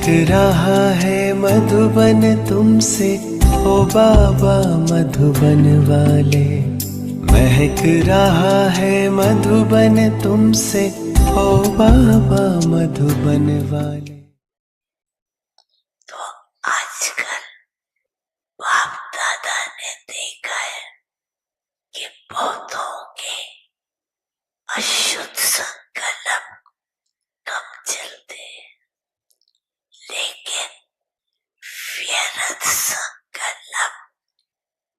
रहा है मधुबन तुमसे ओ बाबा मधुबन वाले, महक रहा है मधुबन तुमसे ओ बाबा मधुबन वाले। तो आजकल बाप दादा ने देखा है कि पौधों के अशुद्ध संकल्प कम चलते हैं, लेकिन व्यर्थ संकल्प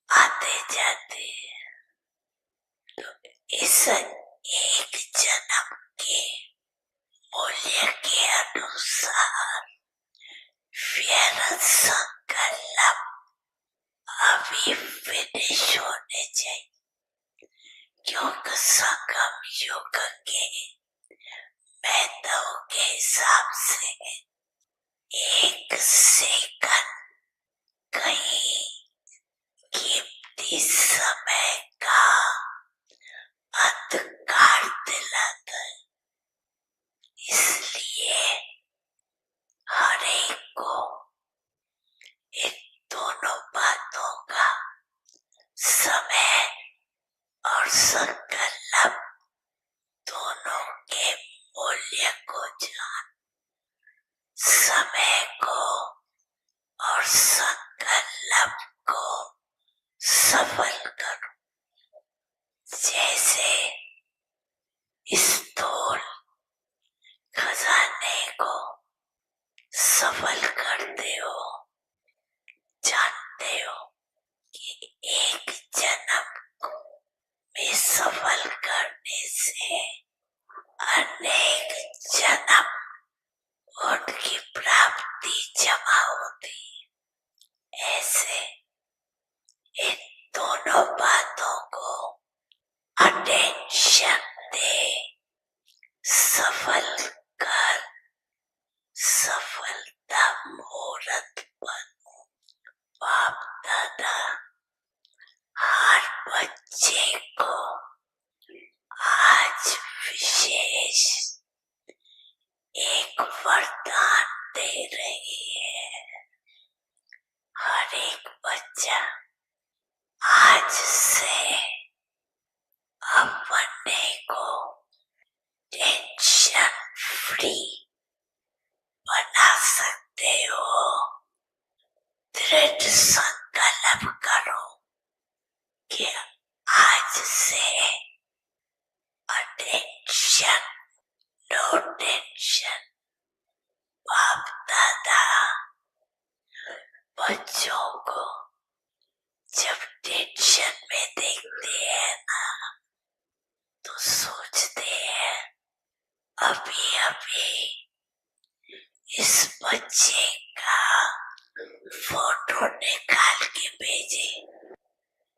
आते जाते हैं। तो इस एक जन्म के मूल्य के अनुसार व्यर्थ संकल्प अभी फिनिश होने चाहिए, क्योंकि संगम युग के मेहताओं के हिसाब से एक सेकंड कहीं कीमती समय का अंधकार दिलाता है। इसलिए हर एक को इन दोनों बातों का समय और संकल्प दोनों के मूल्य को जान, समय को और संकल्प को सफल करो। जैसे स्थूल खजाने को सफल करते हो, जानते हो कि एक जन्म में सफल करने से अनेक जन्म उनकी प्राप्ति जमा होती। ऐसे इन दोनों बातों को अटेंशन दे, सफल कर, सफलता मुहूर्त बनो। बाप दादा हर बच्चे को आज विशेष एक वरदान दे रही है। हर एक बच्चा आज से अपने को टेंशन फ्री बना सकते हो। दृढ़ संकल्प करो कि आज से अटेंशन, नो टेंशन। बाप दादा बच्चों को जब टेंशन में देखते हैं ना, तो सोचते हैं अभी अभी इस बच्चे का फोटो निकाल के भेजे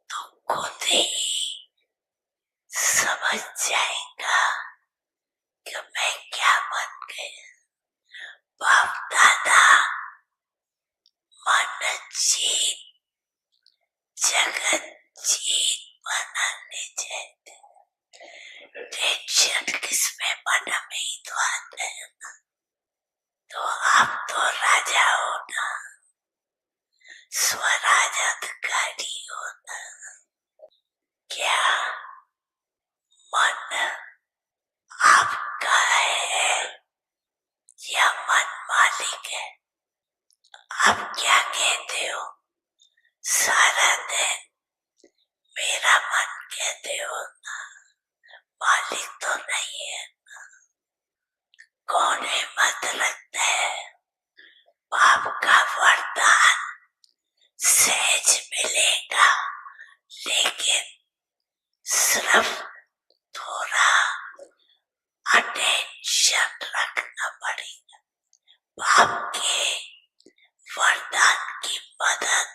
तो खुद ही समझ जाएगा कि मैं क्या बन गया। बाप दादा मन जीत, जगत जीत बनाने चाहते। टेंशन किसमें मन में ही तो आता है ना। तो आप तो राजा हो ना, स्वराज अधिकारी हो ना। क्या मन आपका है या मन मालिक है? आप क्या कहते हो? सारा दिन मेरा मन कहते हो ना, मालिक तो नहीं है ना। कौन हिम्मत रखता है? बाप का वरदान सहज मिलेगा, लेकिन सिर्फ थोड़ा अटेंशन रखना पड़ेगा। बाप के वरदान की मदद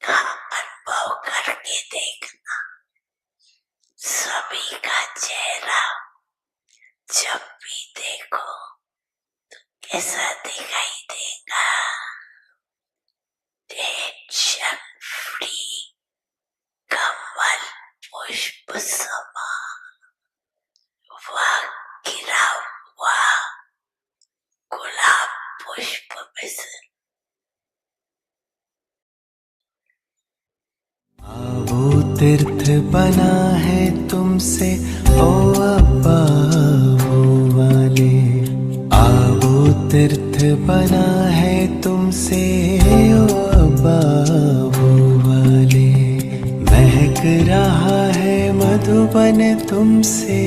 का अनुभव करके देखना। सभी का चेहरा जब भी देखो तो कैसा दिखाई देगा? टेंशन फ्री कमल पुष्प समा, वह गिरा हुआ गुलाब पुष्प तीर्थ बना है तुमसे ओ अब्बा वो वाले। वो तीर्थ बना है तुमसे ओ अब्बा वो वाले। महक रहा है मधुबन तुमसे।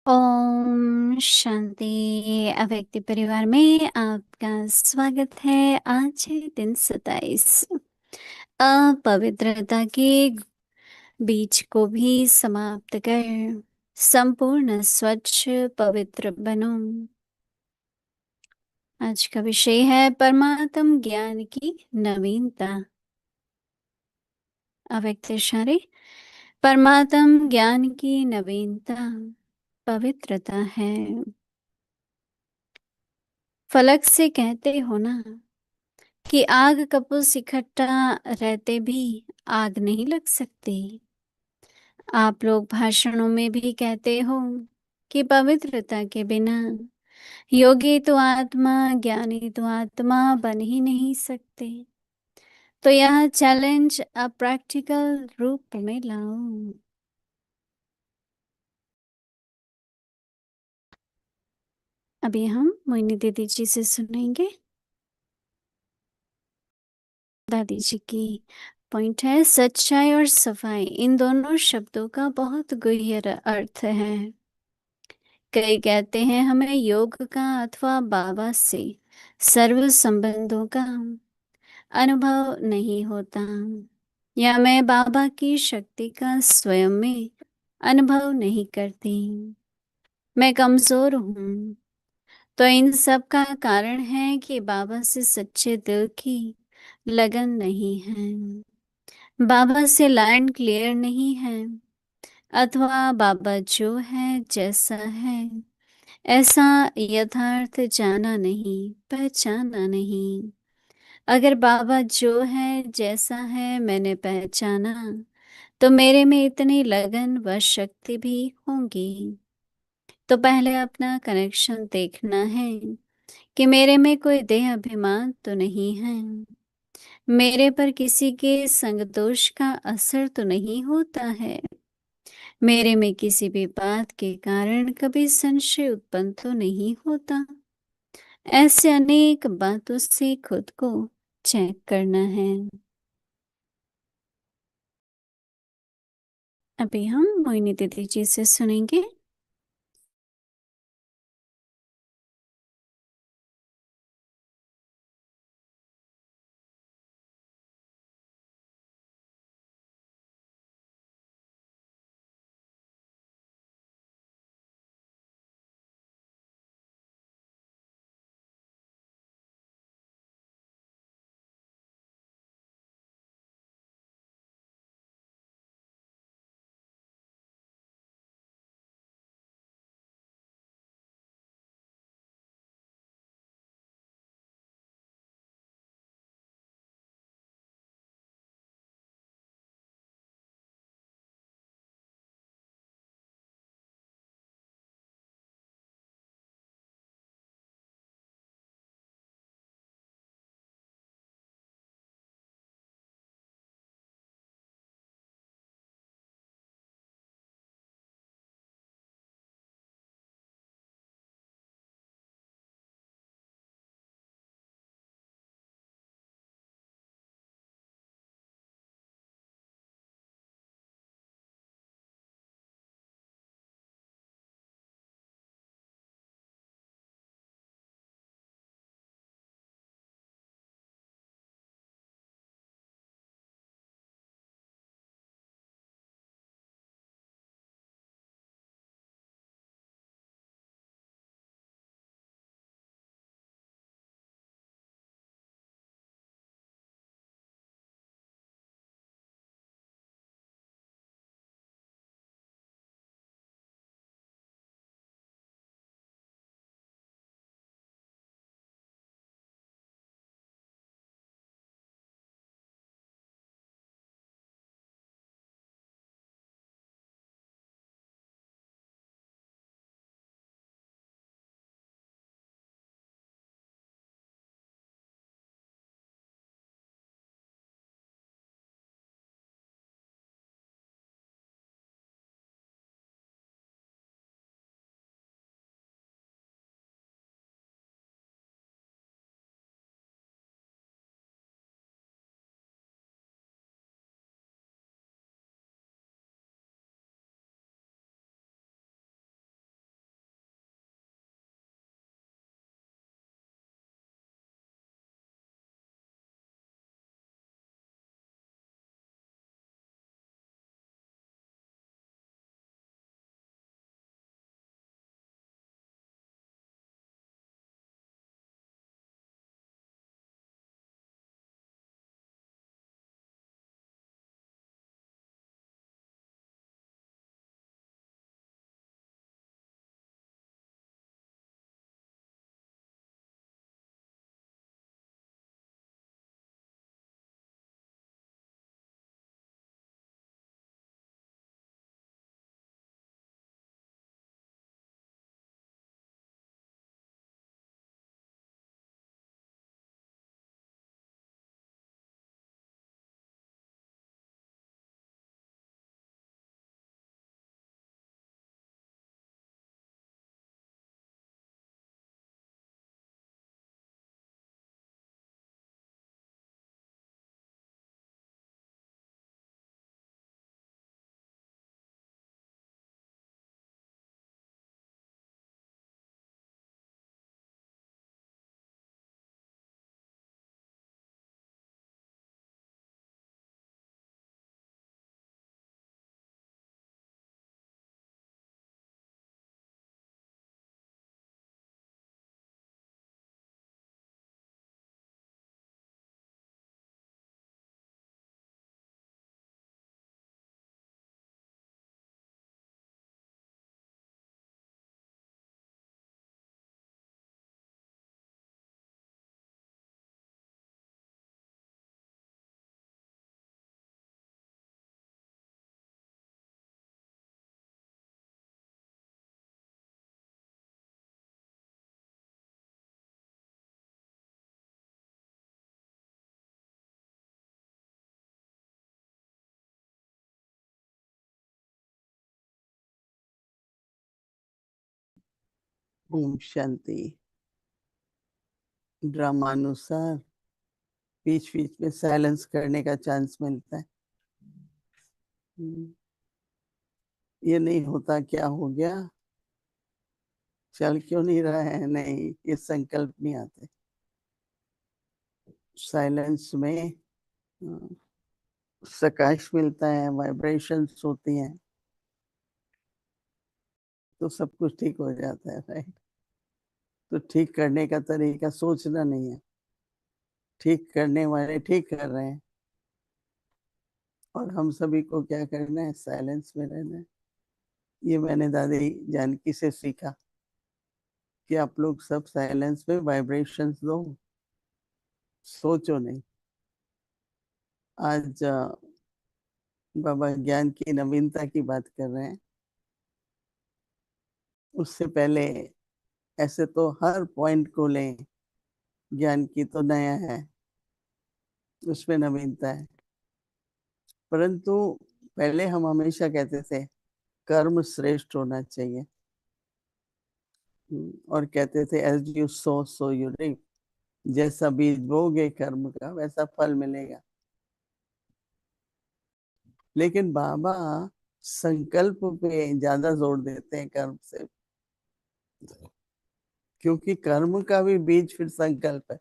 ओम शांति अव्यक्ति परिवार में आपका स्वागत है। आज है दिन 27। अपवित्रता के बीज को भी समाप्त कर संपूर्ण स्वच्छ पवित्र बनो। आज का विषय है परमात्म ज्ञान की नवीनता। अव्यक्त इशारे परमात्म ज्ञान की नवीनता पवित्रता है। फलक से कहते हो ना कि आग कपूस इकट्ठा रहते भी आग नहीं लग सकती। आप लोग भाषणों में भी कहते हो कि पवित्रता के बिना योगी तो आत्मा, ज्ञानी तो आत्मा बन ही नहीं सकते। तो यह चैलेंज आप प्रैक्टिकल रूप में लाओ। अभी हम मोहिनी दीदी जी से सुनेंगे। दादी जी की पॉइंट है सच्चाई और सफाई। इन दोनों शब्दों का बहुत गहरा अर्थ है। कई कहते हैं हमें योग का अथवा बाबा से सर्व संबंधों का अनुभव नहीं होता, या मैं बाबा की शक्ति का स्वयं में अनुभव नहीं करती, मैं कमजोर हूँ। तो इन सब का कारण है कि बाबा से सच्चे दिल की लगन नहीं है, बाबा से लाइन क्लियर नहीं है, अथवा बाबा जो है जैसा है ऐसा यथार्थ जाना नहीं, पहचाना नहीं। अगर बाबा जो है जैसा है मैंने पहचाना तो मेरे में इतनी लगन व शक्ति भी होंगी। तो पहले अपना कनेक्शन देखना है कि मेरे में कोई देह अभिमान तो नहीं है, मेरे पर किसी के संग दोष का असर तो नहीं होता है, मेरे में किसी भी बात के कारण कभी संशय उत्पन्न तो नहीं होता। ऐसे अनेक बातों से खुद को चेक करना है। अभी हम मोहिनी दीदी जी से सुनेंगे। ओम शांति। ड्रामानुसार बीच बीच में साइलेंस करने का चांस मिलता है। ये नहीं होता क्या हो गया, चल क्यों नहीं रहा है, नहीं, ये संकल्प नहीं आते। साइलेंस में प्रकाश मिलता है, वाइब्रेशंस होती हैं, तो सब कुछ ठीक हो जाता है, राइट। तो ठीक करने का तरीका सोचना नहीं है, ठीक करने वाले ठीक कर रहे हैं, और हम सभी को क्या करना है, साइलेंस में रहना है। ये मैंने दादी जानकी से सीखा कि आप लोग सब साइलेंस में वाइब्रेशंस दो, सोचो नहीं। आज बाबा ज्ञान की नवीनता की बात कर रहे हैं। उससे पहले ऐसे तो हर पॉइंट को लें, ज्ञान की तो नया है, उसमें नवीनता है, परंतु पहले हम हमेशा कहते थे कर्म श्रेष्ठ होना चाहिए, और कहते थे as you sow you reap, जैसा बीज बोगे कर्म का वैसा फल मिलेगा। लेकिन बाबा संकल्प पे ज्यादा जोर देते हैं कर्म से, क्योंकि कर्म का भी बीज फिर संकल्प है,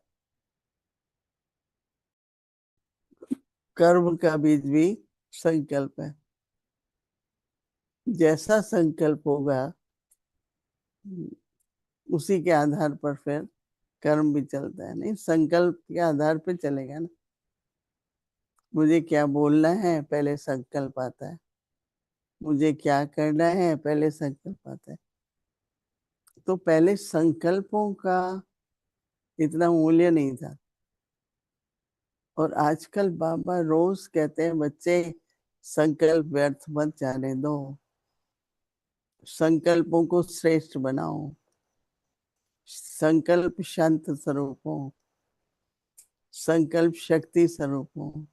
कर्म का बीज भी संकल्प है। जैसा संकल्प होगा उसी के आधार पर फिर कर्म भी चलता है। नहीं, संकल्प के आधार पर चलेगा ना। मुझे क्या बोलना है पहले संकल्प आता है, मुझे क्या करना है पहले संकल्प आता है। तो पहले संकल्पों का इतना मूल्य नहीं था, और आजकल बाबा रोज कहते हैं बच्चे संकल्प व्यर्थ मत जाने दो, संकल्पों को श्रेष्ठ बनाओ, संकल्प शांत स्वरूप हो, संकल्प शक्ति स्वरूप हो,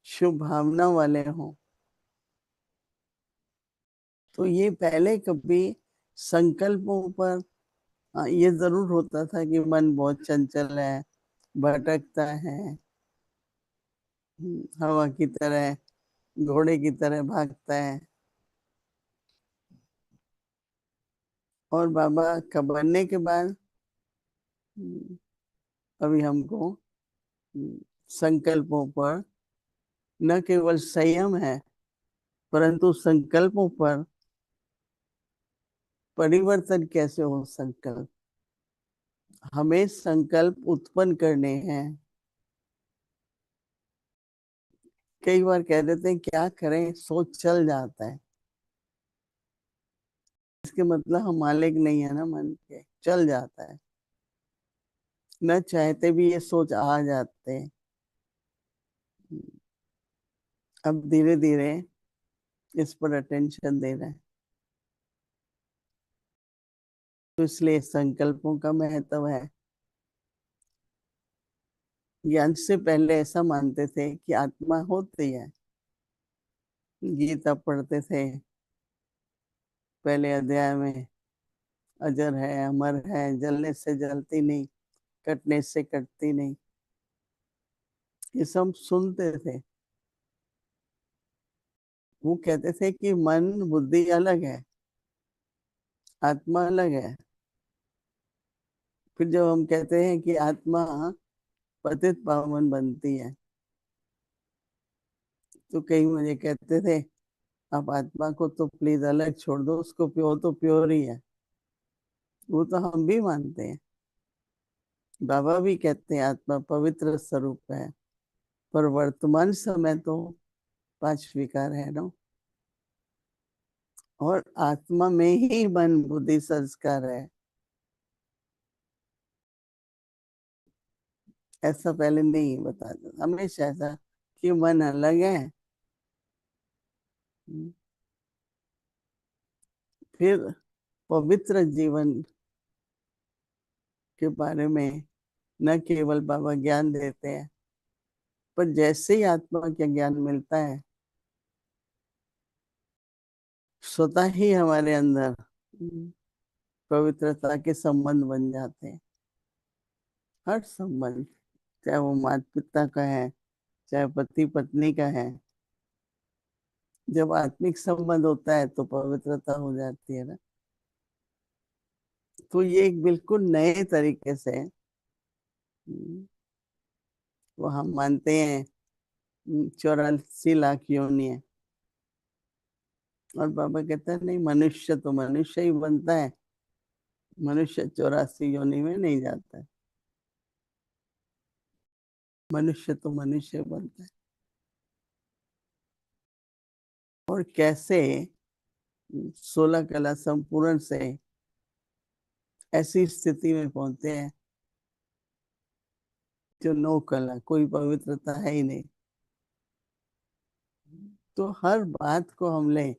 शुभ भावना वाले हो। तो ये पहले कभी संकल्पों पर ये जरूर होता था कि मन बहुत चंचल है, भटकता है, हवा की तरह, घोड़े की तरह भागता है। और बाबा का बनने के बाद अभी हमको संकल्पों पर न केवल संयम है, परंतु संकल्पों पर परिवर्तन कैसे हो। संकल्प हमें संकल्प उत्पन्न करने हैं। कई बार कह देते हैं क्या करें, सोच चल जाता है, इसके मतलब हम मालिक नहीं है ना मन के, चल जाता है, न चाहते भी ये सोच आ जाते हैं। अब धीरे धीरे इस पर अटेंशन दे रहे हैं, तो इसलिए संकल्पों का महत्व है। ज्ञान से पहले ऐसा मानते थे कि आत्मा होती है, गीता पढ़ते थे पहले अध्याय में, अजर है, अमर है, जलने से जलती नहीं, कटने से कटती नहीं, ये सब सुनते थे। वो कहते थे कि मन बुद्धि अलग है, आत्मा अलग है। फिर जब हम कहते हैं कि आत्मा पतित पावन बनती है, तो कई मुझे कहते थे आप आत्मा को तो प्लीज अलग छोड़ दो, उसको प्योर तो प्योर ही है। वो तो हम भी मानते हैं, बाबा भी कहते हैं आत्मा पवित्र स्वरूप है, पर वर्तमान समय तो पांच विकार है ना, और आत्मा में ही मन बुद्धि संस्कार है। ऐसा पहले नहीं बताता, हमेशा ऐसा कि मन अलग है। फिर पवित्र जीवन के बारे में न केवल बाबा ज्ञान देते हैं, पर जैसे ही आत्मा का ज्ञान मिलता है, स्वतः ही हमारे अंदर पवित्रता के संबंध बन जाते हैं। हर संबंध, चाहे वो माता पिता का है, चाहे पति पत्नी का है, जब आत्मिक संबंध होता है तो पवित्रता हो जाती है ना। तो ये एक बिल्कुल नए तरीके से वो हम मानते हैं 84 लाख योनि है, और बाबा कहता है नहीं, मनुष्य तो मनुष्य ही बनता है, मनुष्य 84 योनि में नहीं जाता है, मनुष्य तो मनुष्य बनता है। और कैसे 16 कला संपूर्ण से ऐसी स्थिति में पहुंचते हैं जो 9 कला, कोई पवित्रता है ही नहीं। तो हर बात को हम लें,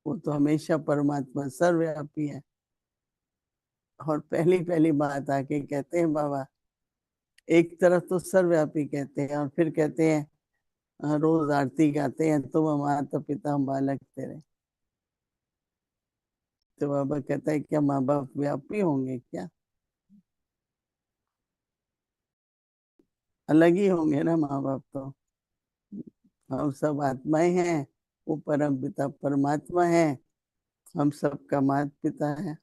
वो तो हमेशा परमात्मा सर्वव्यापी है। और पहली पहली बात आके कहते हैं बाबा, एक तरफ तो सर्वव्यापी कहते हैं और फिर कहते हैं रोज आरती गाते हैं, तुम माता पिता हम बालक तेरे। तो बाबा कहता है क्या माँ बाप व्यापी होंगे क्या? अलग ही होंगे ना माँ बाप तो। हम सब आत्माएं हैं, वो परम पिता परमात्मा है, हम सबका माता पिता है।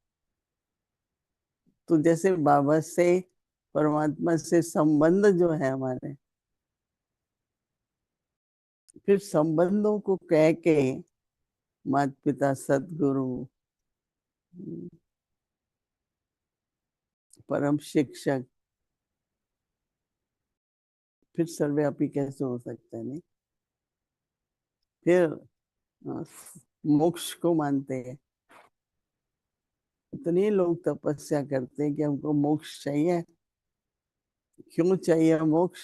तो जैसे बाबा से, परमात्मा से संबंध जो है हमारे, फिर संबंधों को कह के माता पिता सदगुरु परम शिक्षक, फिर सर्वव्यापी कैसे हो सकता है? नहीं, फिर अ, मोक्ष को मानते हैं। इतने लोग तपस्या करते हैं कि हमको मोक्ष चाहिए। क्यों चाहिए मोक्ष?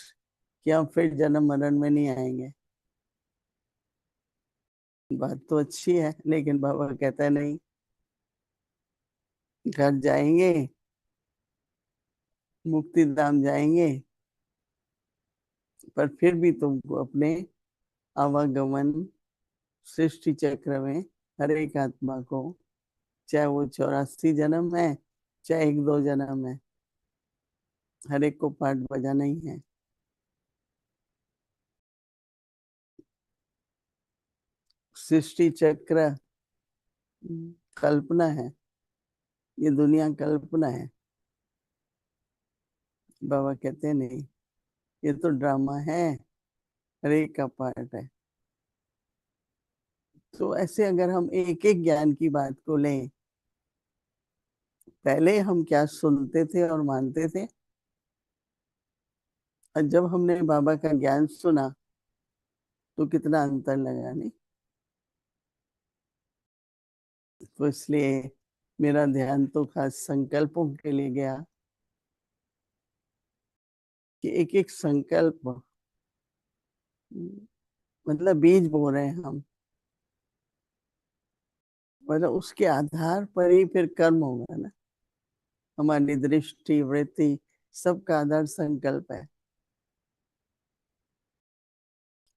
कि हम फिर जन्म मरण में नहीं आएंगे। बात तो अच्छी है, लेकिन बाबा कहता है नहीं, घर जाएंगे, मुक्ति धाम जाएंगे, पर फिर भी तुमको अपने आवागमन सृष्टि चक्र में हर एक आत्मा को, चाहे वो 84 जन्म है, चाहे 1-2 जन्म है, हर एक को पाठ बजाना ही है। सृष्टि चक्र कल्पना है, ये दुनिया कल्पना है। बाबा कहते हैं नहीं, ये तो ड्रामा है, हर एक का पार्ट है। तो ऐसे अगर हम एक एक ज्ञान की बात को लें, पहले हम क्या सुनते थे और मानते थे, और जब हमने बाबा का ज्ञान सुना तो कितना अंतर लगा, नहीं? तो इसलिए मेरा ध्यान तो खास संकल्पों के लिए गया कि एक एक संकल्प मतलब बीज बो रहे हैं हम, मतलब उसके आधार पर ही फिर कर्म होगा ना। हमारी दृष्टि वृत्ति सबका आधार संकल्प है।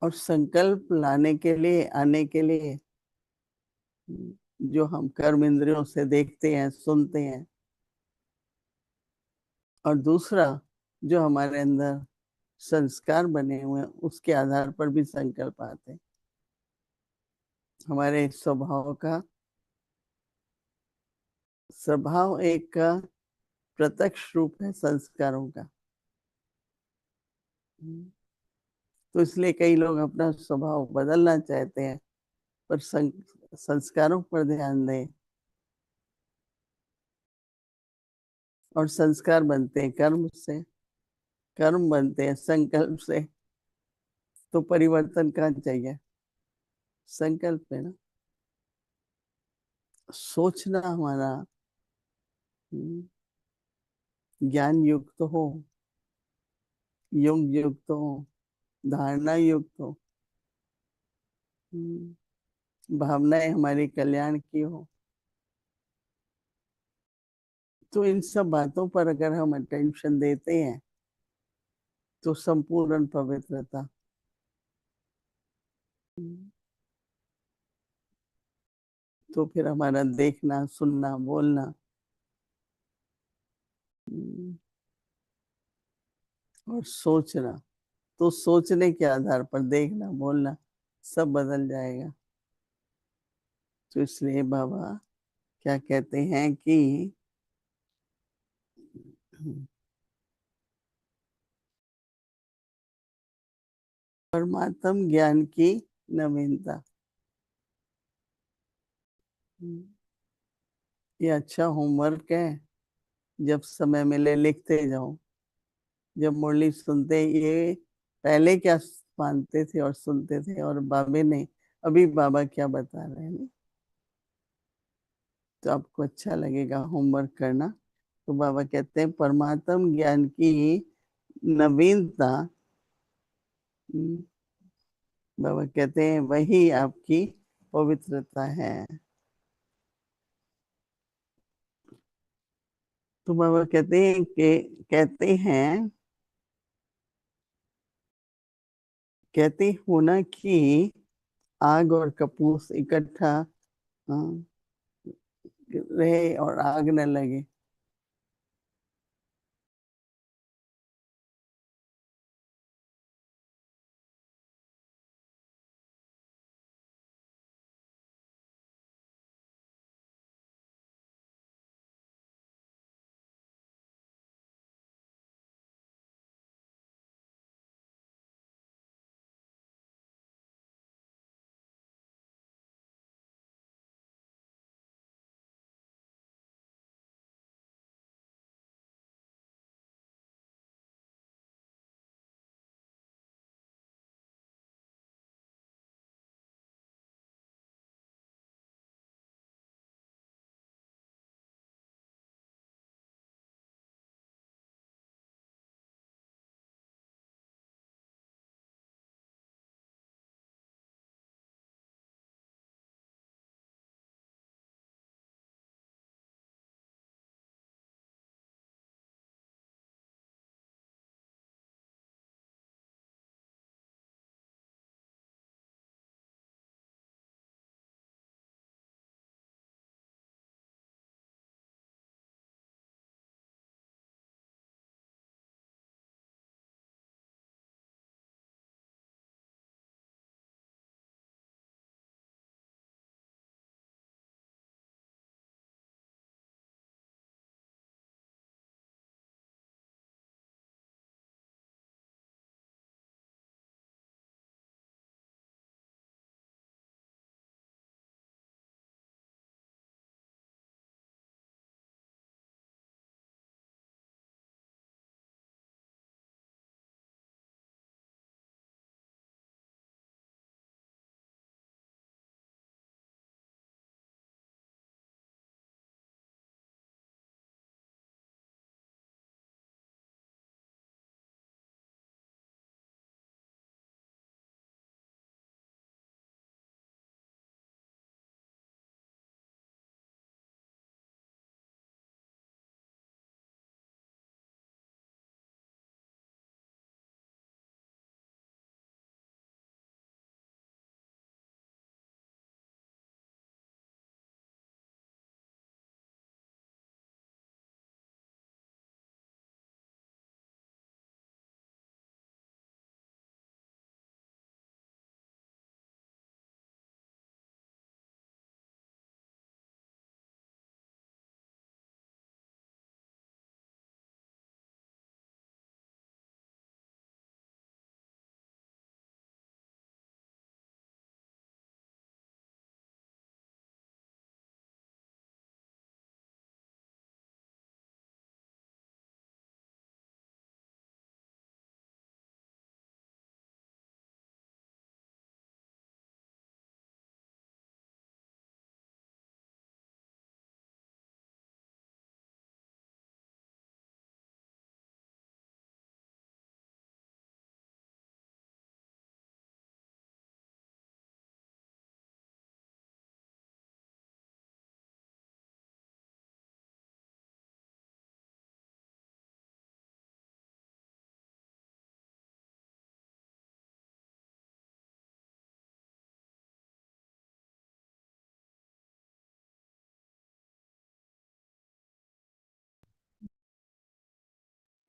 और संकल्प लाने के लिए, आने के लिए जो हम कर्म इंद्रियों से देखते हैं, सुनते हैं, और दूसरा जो हमारे अंदर संस्कार बने हुए हैं, उसके आधार पर भी संकल्प आते हैं। हमारे स्वभाव का, स्वभाव एक का प्रत्यक्ष रूप है संस्कारों का। तो इसलिए कई लोग अपना स्वभाव बदलना चाहते हैं, पर संस्कारों पर ध्यान दें। और संस्कार बनते हैं कर्म से, कर्म बनते हैं संकल्प से। तो परिवर्तन कहाँ चाहिए? संकल्प है ना। सोचना हमारा ज्ञान युक्त हो, योग युक्त हो, धारणा युक्त हो, भावनाएं हमारी कल्याण की हो। तो इन सब बातों पर अगर हम अटेंशन देते हैं तो संपूर्ण पवित्रता। तो फिर हमारा देखना, सुनना, बोलना और सोचना, तो सोचने के आधार पर देखना, बोलना सब बदल जाएगा। तो इसलिए बाबा क्या कहते हैं कि परमात्म ज्ञान की नवीनता, ये अच्छा होमवर्क है। जब समय मिले लिखते जाओ। जब मुरली सुनते, ये पहले क्या मानते थे और सुनते थे, और बाबे ने अभी बाबा क्या बता रहे हैं, तो आपको अच्छा लगेगा होमवर्क करना। तो बाबा कहते हैं परमात्म ज्ञान की नवीनता, बाबा कहते हैं वही आपकी पवित्रता है। तो बाबा कहते हैं कि कहते हो ना कि आग और कपूस इकट्ठा रहे और आग न लगे।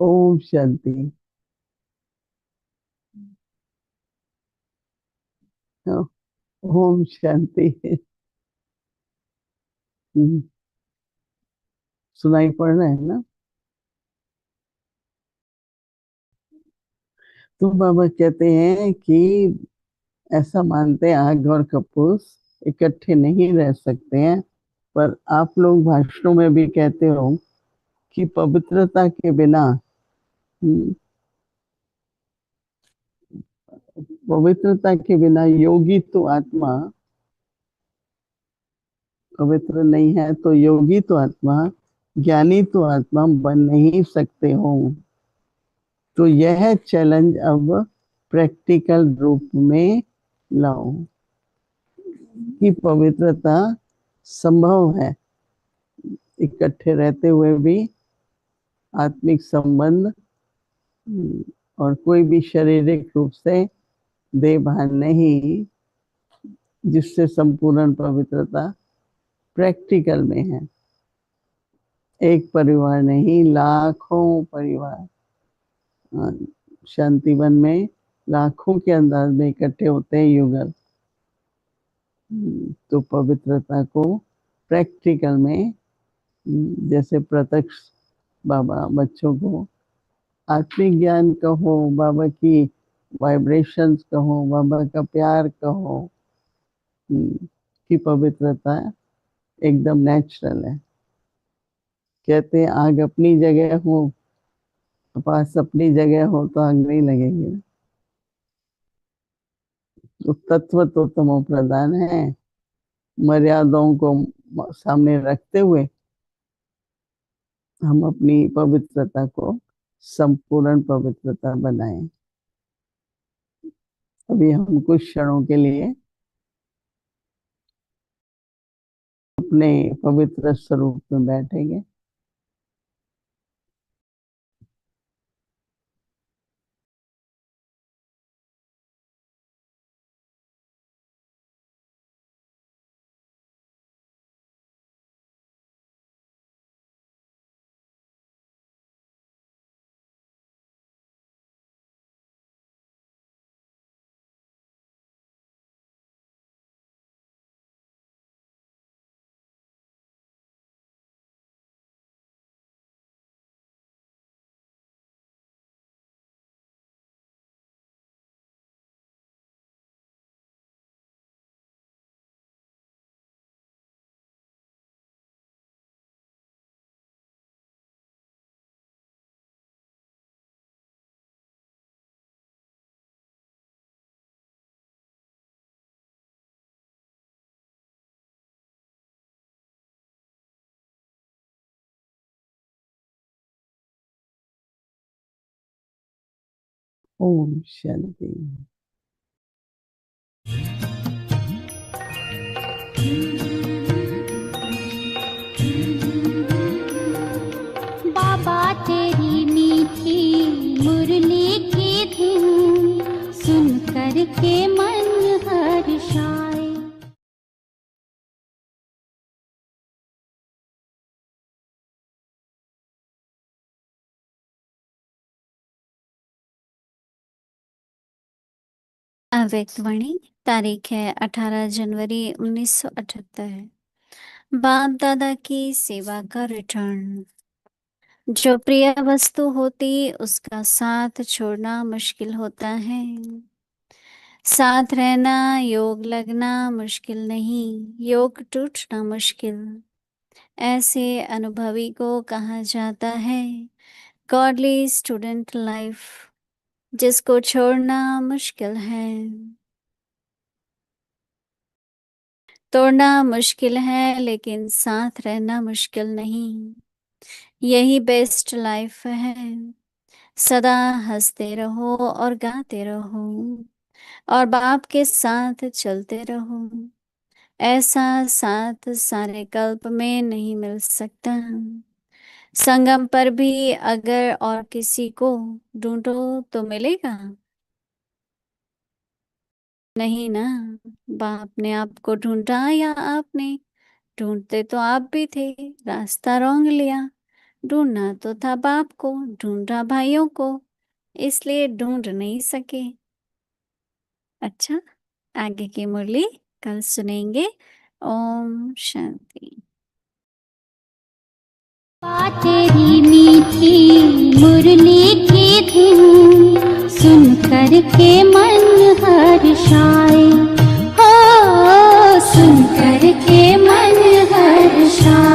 ओम शांति। ओम शांति। सुनाई पड़ रहा है ना? तो बाबा कहते हैं कि ऐसा मानते हैं आग और कपूस इकट्ठे नहीं रह सकते हैं, पर आप लोग भाषणों में भी कहते हो कि पवित्रता के बिना, पवित्रता के बिना योगी तो आत्मा, पवित्र नहीं है तो योगी तो आत्मा, ज्ञानी तो आत्मा बन नहीं सकते हो। तो यह चैलेंज अब प्रैक्टिकल रूप में लाओ कि पवित्रता संभव है, इकट्ठे रहते हुए भी आत्मिक संबंध और कोई भी शारीरिक रूप से देह भान नहीं, जिससे संपूर्ण पवित्रता प्रैक्टिकल में है। एक परिवार नहीं, लाखों परिवार शांतिवन में लाखों के अंदाज में इकट्ठे होते हैं युगल। तो पवित्रता को प्रैक्टिकल में, जैसे प्रत्यक्ष बाबा बच्चों को आत्मिक ज्ञान कहो, बाबा की वाइब्रेशंस कहो, बाबा का प्यार कहो, कि पवित्रता एकदम नेचुरल है। कहते हैं आग अपनी जगह हो, पास अपनी जगह हो तो आग नहीं लगेगी। तो तत्व तो तमो प्रधान है। मर्यादाओं को सामने रखते हुए हम अपनी पवित्रता को संपूर्ण पवित्रता बनाएं। अभी हम कुछ क्षणों के लिए अपने पवित्र स्वरूप में बैठेंगे। ओम शांति। बाबा तेरी मीठी मुरली की धुन सुन कर के मन हर्षाए। अव्यक्त वाणी, तारीख है 18 जनवरी 1978। बाप दादा की सेवा का रिटर्न। जो प्रिय वस्तु होती उसका साथ छोड़ना मुश्किल होता है। साथ रहना योग लगना मुश्किल नहीं, योग टूटना मुश्किल। ऐसे अनुभवी को कहा जाता है गॉडली स्टूडेंट लाइफ, जिसको छोड़ना मुश्किल है। तोड़ना मुश्किल है लेकिन साथ रहना मुश्किल नहीं। यही बेस्ट लाइफ है। सदा हंसते रहो और गाते रहो और बाप के साथ चलते रहो। ऐसा साथ सारे कल्प में नहीं मिल सकता। संगम पर भी अगर और किसी को ढूंढो तो मिलेगा नहीं ना। बाप ने आपको ढूंढा या आपने? ढूंढते तो आप भी थे, रास्ता रॉन्ग लिया। ढूंढना तो था बाप को, ढूंढा भाइयों को, इसलिए ढूंढ नहीं सके। अच्छा, आगे की मुरली कल सुनेंगे। ओम शांति। तेरी मीठी मुरली की धुन सुन कर के मन हर्षाए, हो सुन कर के मन हर्षाए।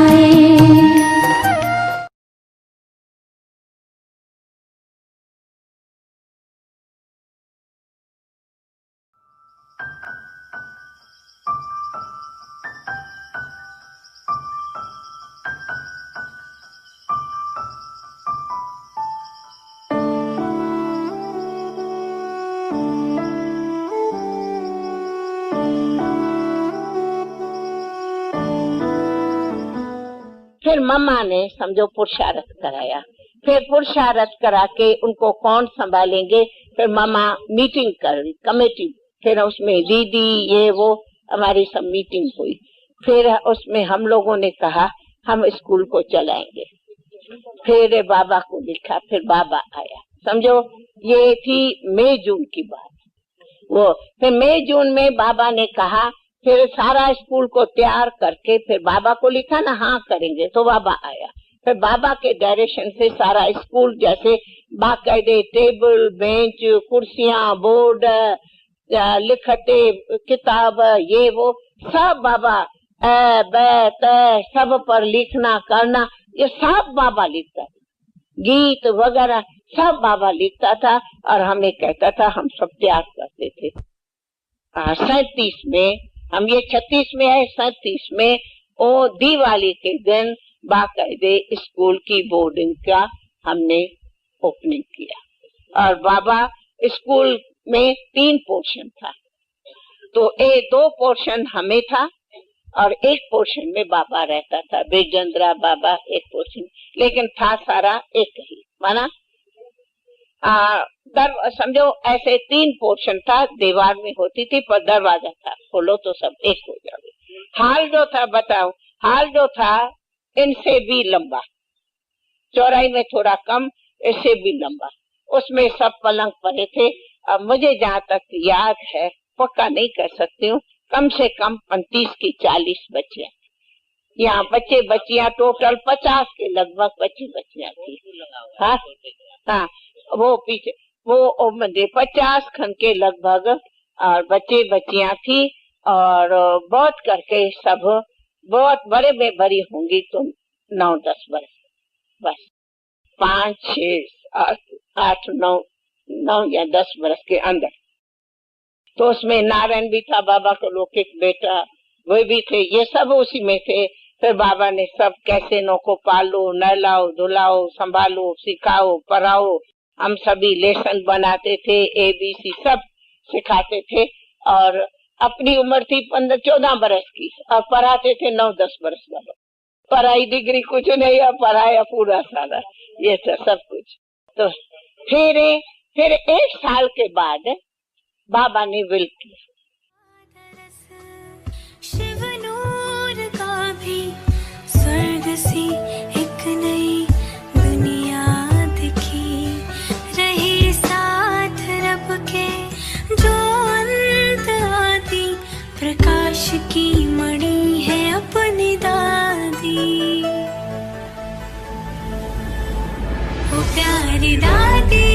फिर मम्मा ने समझो पुरुषार्थ कराया। फिर पुरुषार्थ करा के उनको कौन संभालेंगे, फिर मम्मा मीटिंग कर कमेटी, फिर उसमें दीदी ये वो हमारी सब मीटिंग हुई। फिर उसमें हम लोगों ने कहा हम स्कूल को चलाएंगे। फिर बाबा को लिखा, फिर बाबा आया। समझो ये थी मई जून की बात। वो फिर मई जून में बाबा ने कहा, फिर सारा स्कूल को तैयार करके फिर बाबा को लिखा ना, हाँ करेंगे, तो बाबा आया। फिर बाबा के डायरेक्शन से सारा स्कूल जैसे बाकायदे टेबल बेंच कुर्सियां बोर्ड लिखते किताब ये वो सब बाबा सब पर लिखना करना, ये सब बाबा लिखता था। गीत वगैरह सब बाबा लिखता था और हमें कहता था, हम सब तैयार करते थे। 37 में, हम ये 36 में है, 37 में वो दिवाली के दिन बाकायदे स्कूल की बोर्डिंग का हमने ओपनिंग किया। और बाबा स्कूल में 3 पोर्शन था, तो 2 पोर्शन हमें था और 1 पोर्शन में बाबा रहता था, बेजंद्रा बाबा 1 पोर्शन, लेकिन था सारा एक ही माना। समझो ऐसे 3 पोर्शन था, दीवार में होती थी पर दरवाजा था, खोलो तो सब एक हो जाए। हाल जो था बताओ, हाल जो था इनसे भी लंबा, चौड़ाई में थोड़ा कम, इससे भी लंबा, उसमें सब पलंग पड़े थे। अब मुझे जहाँ तक याद है, पक्का नहीं कर सकती हूँ, कम से कम 35 की 40 बच्चियां, यहाँ बच्चे बच्चियां टोटल 50 के लगभग बच्चे बच्चियां थी। हाँ, वो पीछे वो 50 खन के लगभग और बच्चे बच्चियां थी। और बहुत करके सब बहुत बड़े में बड़ी होंगी तो 9-10 वर्ष, बस 5, 6, 8, 9 या 10 वर्ष के अंदर। तो उसमें नारायण भी था, बाबा का लौकिक बेटा, वो भी थे, ये सब उसी में थे। फिर बाबा ने सब कैसे नो को पालो, नहलाओ, धुलाओ, संभालो, सिखाओ, पढ़ाओ, हम सभी लेसन बनाते थे, ABC सब सिखाते थे। और अपनी उम्र थी 15-14 बरस की और पढ़ाते थे 9-10 बरस वालों। पढ़ाई डिग्री कुछ नहीं, पढ़ाया पूरा सारा, ये सब कुछ। तो फिर 1 साल के बाद बाबा ने विल किया। शिव नूर का भी स्वर्ग सी एक नई दुनिया दिखी, रही साथ रब के जो अंत आदि, प्रकाश की मणि है अपनी दादी, वो प्यारी दादी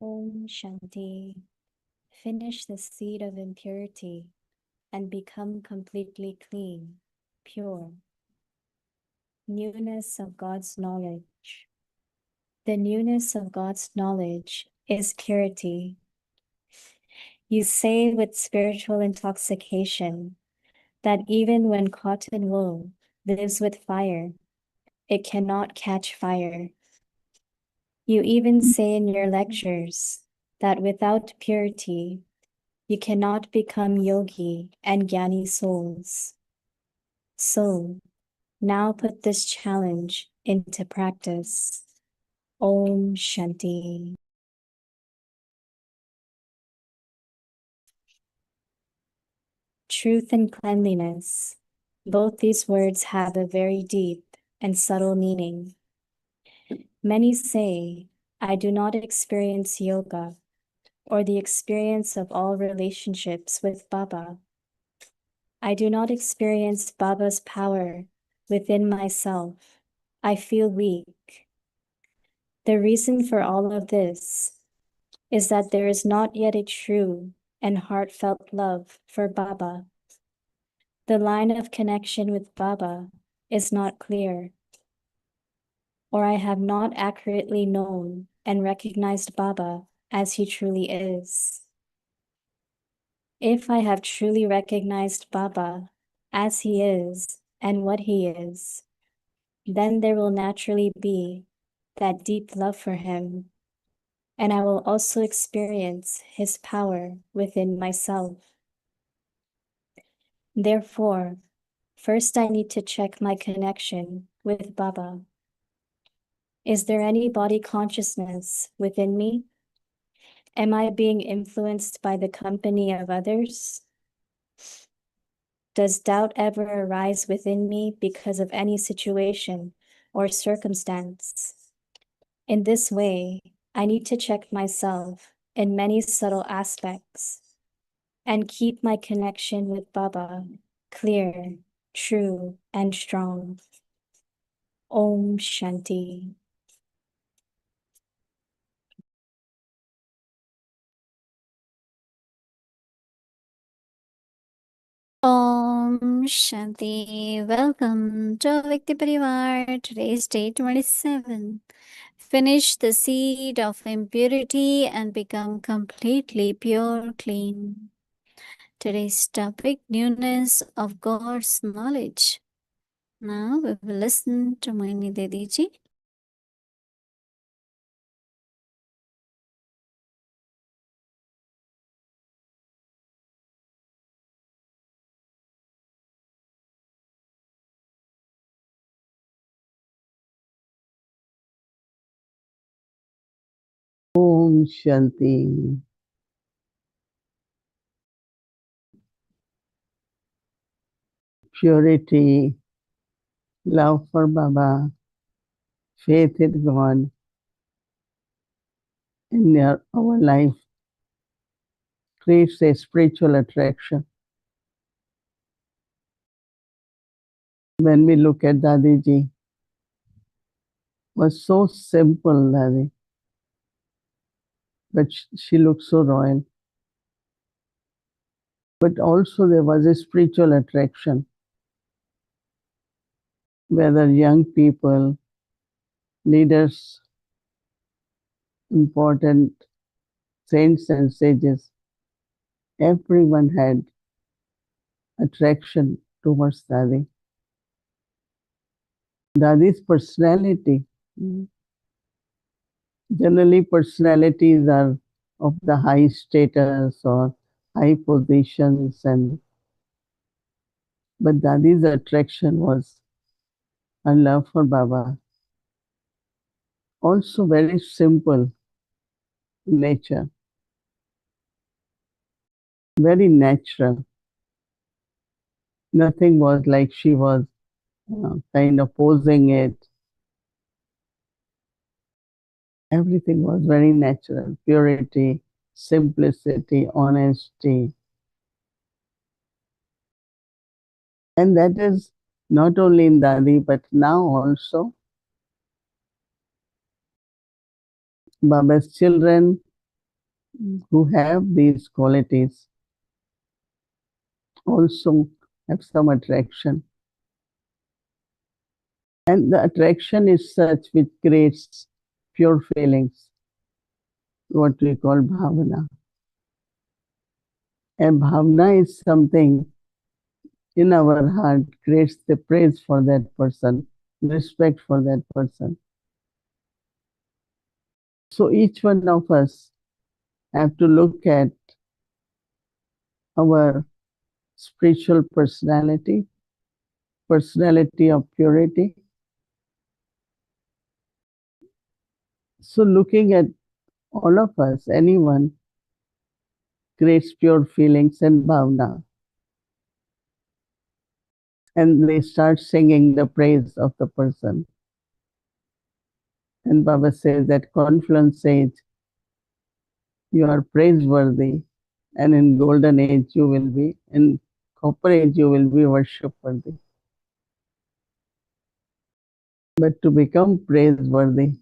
Om Shanti. Finish the seed of impurity and become completely clean, pure. Newness of God's knowledge. The newness of God's knowledge is purity. You say with spiritual intoxication that even when cotton wool lives with fire, it cannot catch fire. You even say in your lectures that without purity, you cannot become yogi and jnani souls. So, now put this challenge into practice. Om Shanti. Truth and cleanliness. Both these words have a very deep and subtle meaning. Many say, I do not experience yoga or the experience of all relationships with Baba. I do not experience Baba's power within myself. I feel weak. The reason for all of this is that there is not yet a true and heartfelt love for Baba. The line of connection with Baba is not clear, or I have not accurately known and recognized Baba as he truly is. If I have truly recognized Baba as he is and what he is, then there will naturally be that deep love for him, and I will also experience his power within myself. Therefore, first I need to check my connection with Baba. Is there any body consciousness within me? Am I being influenced by the company of others? Does doubt ever arise within me because of any situation or circumstance? In this way, I need to check myself in many subtle aspects and keep my connection with Baba clear, true, and strong. Om Shanti. Om Shanti. Welcome to Avyakti Parivar. Today is day 27. Finish the seed of impurity and become completely pure, clean. Today's topic, newness of God's knowledge. Now we will listen to Mohini Didi ji. Om Shanti. Purity, love for Baba, faith in God in our life creates a spiritual attraction. When we look at Dadiji, was so simple, Dadi, but she looked so royal. But also there was a spiritual attraction, whether young people, leaders, important saints and sages, everyone had attraction towards Dadi. Dadi's personality, generally personalities are of the high status or high positions, but Dadi's attraction was her love for Baba. Also very simple nature, very natural. Nothing was like she was kind of posing it. Everything was very natural, purity, simplicity, honesty. And that is not only in Dadi, but now also Baba's children who have these qualities also have some attraction. And the attraction is such which creates pure feelings, what we call bhavana. And bhavana is something in our heart creates the praise for that person, respect for that person. So each one of us have to look at our spiritual personality, personality of purity. So looking at all of us, anyone creates pure feelings and bhavana. And they start singing the praise of the person. And Baba says that confluence age, you are praiseworthy, and in golden age you will be, in copper age you will be worship-worthy. But to become praiseworthy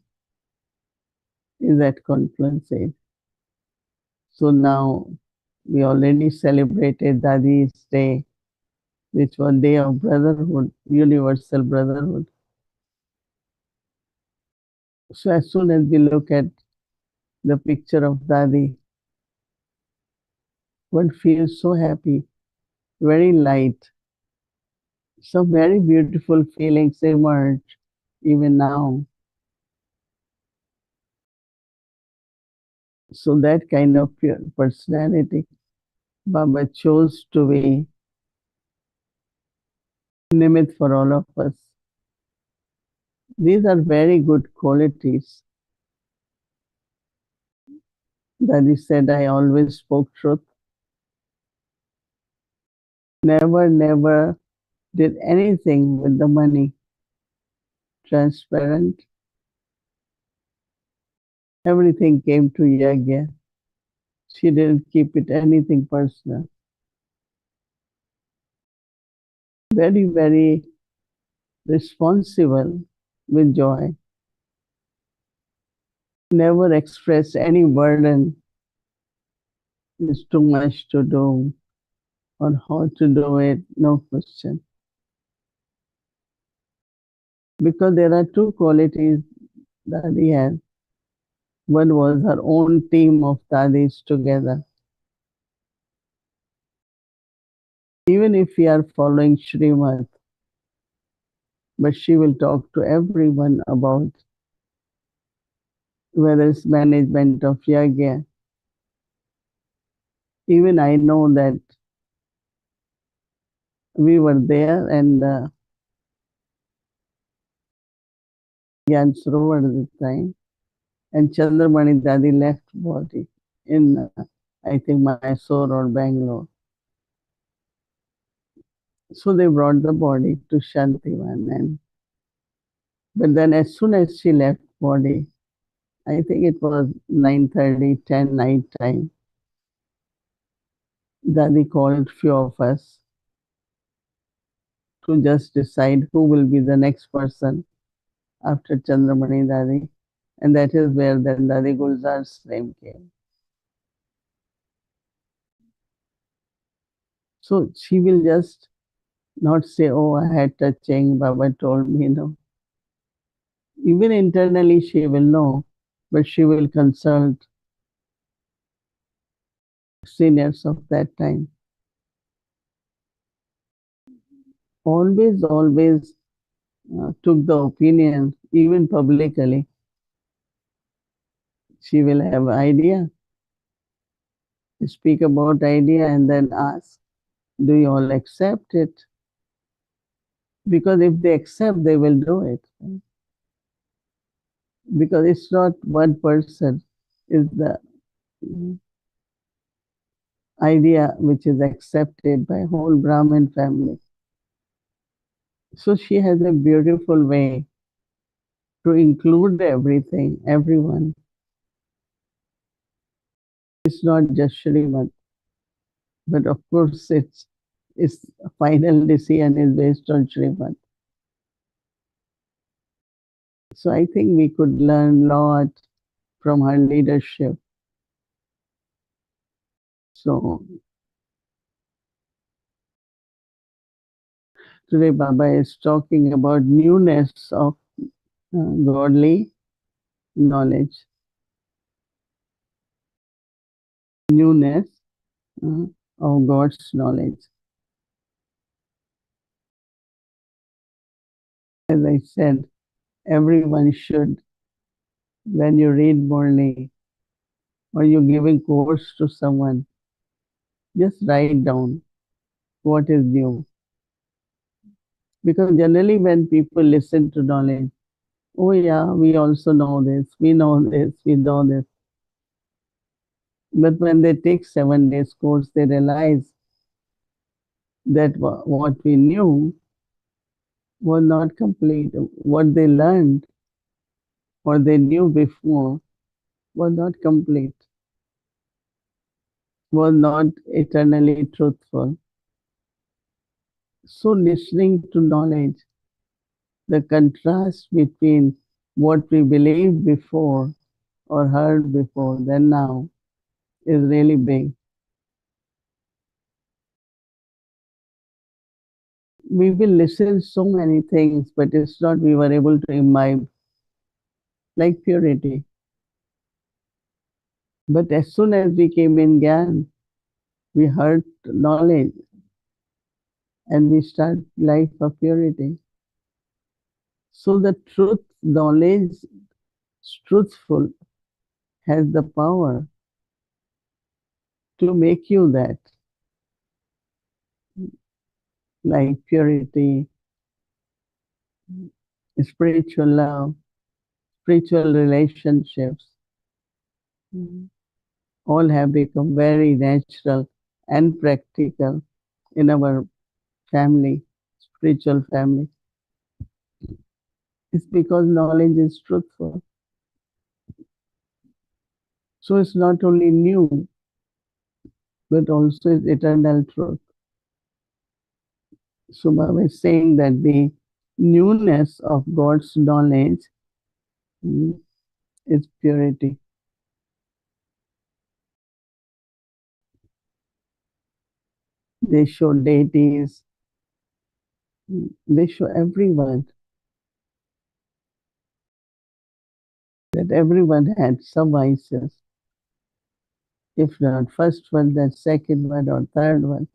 is at confluence age. So now we already celebrated Dadi's day, which was day of brotherhood, universal brotherhood. So as soon as we look at the picture of Dadi, one feels so happy, very light. Some very beautiful feelings emerge even now. So that kind of pure personality, Baba chose to be nimit for all of us. These are very good qualities. Dadi said, I always spoke truth. Never did anything with the money. Transparent. Everything came to Yagya. She didn't keep it anything personal. Very responsible with joy. Never expressed any burden. It's too much to do or how to do it, no question. Because there are two qualities that he had. One was her own team of Tadis together. Even if we are following Srimad, but she will talk to everyone about whether it's management of Yagya. Even I know that we were there and Gyan Sarovar at the time, and Chandramani Dadi left body in, I think, Mysore or Bangalore. So they brought the body to Shantivan, but then as soon as she left body, I think it was 9:30, 10 night time, Dadi called few of us to just decide who will be the next person after Chandramani Dadi, and that is where then Dadi Gulzar's name came. So she will just not say, oh, I had touching, Baba told me, no. Even internally she will know, but she will consult seniors of that time. Always took the opinion, even publicly. She will have idea, speak about idea and then ask, do you all accept it? Because if they accept, they will do it. Because it's not one person, it's the idea which is accepted by whole Brahmin family. So she has a beautiful way to include everything, everyone. It's not just Srimad, but of course its final decision is based on Srimad. So I think we could learn a lot from her leadership. So Today Baba is talking about newness of godly knowledge. Newness of God's knowledge. As I said, everyone should, when you read Murli or you're giving course to someone, just write down what is new. Because generally when people listen to knowledge, oh yeah, we also know this, we know this, we know this. But when they take 7 days course, they realize that what we knew was not complete. What they learned or they knew before was not complete, was not eternally truthful. So listening to knowledge, the contrast between what we believed before or heard before than now is really big. We will listen so many things, but it's not we were able to imbibe, like purity. But as soon as we came in Gyan, we heard knowledge and we start life of purity. So the truth, knowledge, truthful, has the power to make you that, like purity, spiritual love, spiritual relationships, all have become very natural and practical in our family, spiritual family. It's because knowledge is truthful. So it's not only new, but also is eternal truth. So Baba is saying that the newness of God's knowledge is purity. They show deities, they show everyone that everyone had some vices. If not first one, then second one or third one.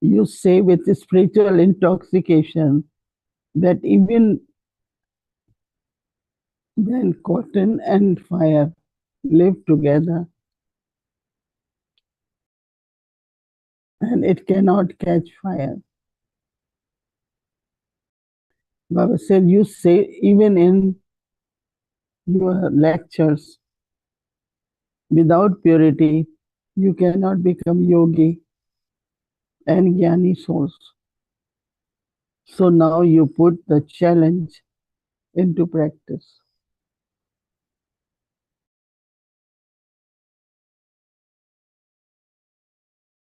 You say with spiritual intoxication that even when cotton and fire live together and it cannot catch fire. Baba said, you say even in your lectures, without purity, you cannot become yogi and jnani souls. So now you put the challenge into practice.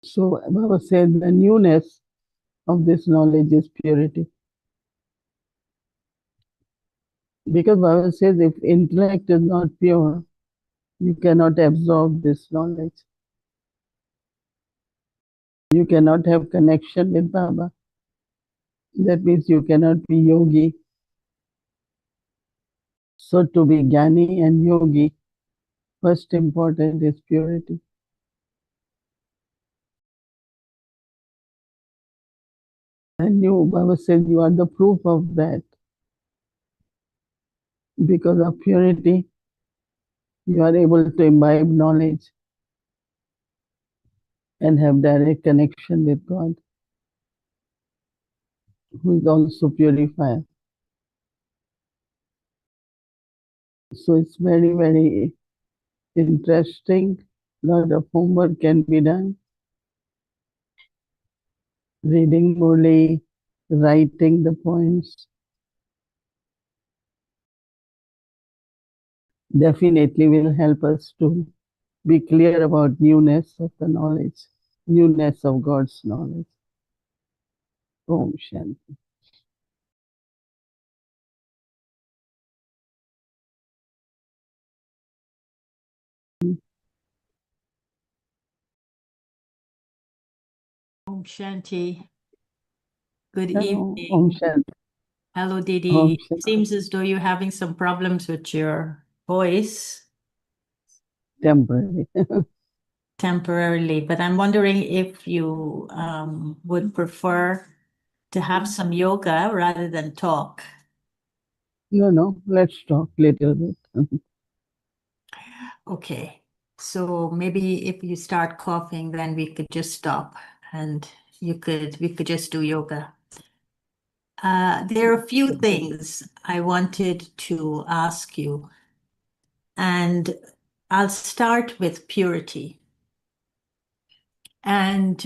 So Baba said the newness of this knowledge is purity. Because Baba says if intellect is not pure, you cannot absorb this knowledge. You cannot have connection with Baba. That means you cannot be yogi. So to be jnani and yogi, first important is purity. And you, Baba said, you are the proof of that. Because of purity, you are able to imbibe knowledge and have direct connection with God, who is also purifier. So it's very, very interesting. Lot of homework can be done. Reading Murli, writing the points. Definitely will help us to be clear about newness of the knowledge, newness of God's knowledge. Om Shanti. Om Shanti. Good Hello, evening. Om Shanti. Hello, Om Didi. Shanti. Seems as though you're having some problems with your voice Temporary. temporarily, but I'm wondering if you would prefer to have some yoga rather than talk. No, let's talk little bit. Okay. So maybe if you start coughing, then we could just stop and we could just do yoga. There are a few things I wanted to ask you, and I'll start with purity. And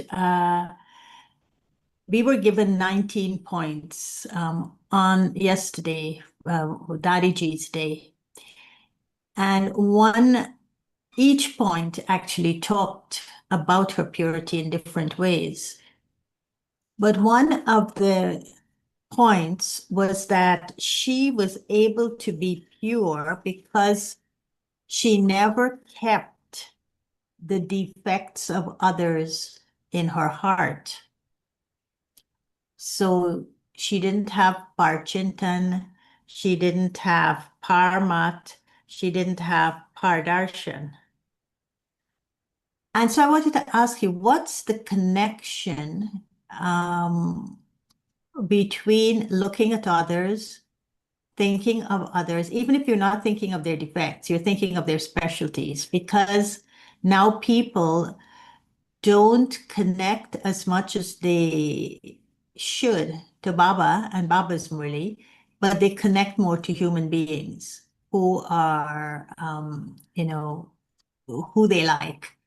we were given 19 points on yesterday, Dadiji's day. And each point actually talked about her purity in different ways. But one of the points was that she was able to be pure because she never kept the defects of others in her heart. So she didn't have parchintan, she didn't have parmat, she didn't have pardarshan. And so I wanted to ask you, what's the connection between looking at others, thinking of others, even if you're not thinking of their defects, you're thinking of their specialties, because now people don't connect as much as they should to Baba and Baba's Murli, but they connect more to human beings who are, who they like.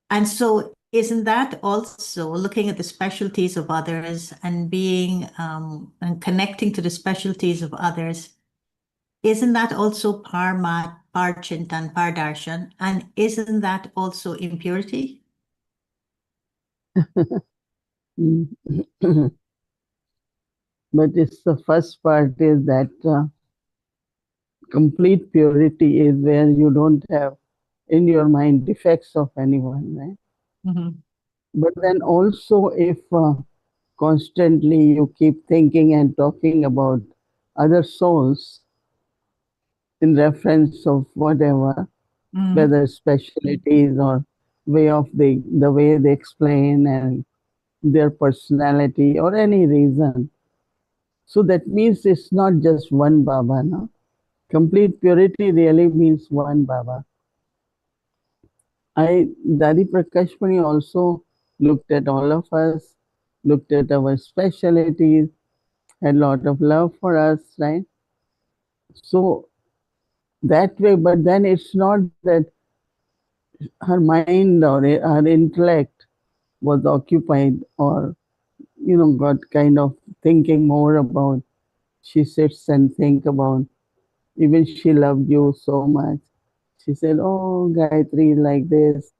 And so isn't that also looking at the specialties of others and being and connecting to the specialties of others? Isn't that also parmat, parchintan, pardarshan? And isn't that also impurity? But it's the first part is that complete purity is where you don't have in your mind defects of anyone, right? Mm-hmm. But then also if constantly you keep thinking and talking about other souls in reference of whatever, Mm-hmm. whether specialties or way of the way they explain and their personality or any reason. So that means it's not just one Baba, no? Complete purity really means one Baba. Dadi Prakashmani also looked at all of us, looked at our specialties, had a lot of love for us, right? So that way, but then it's not that her mind or her intellect was occupied or, got kind of thinking more about, she sits and think about, even she loved you so much. She said, oh, Gayatri is like this.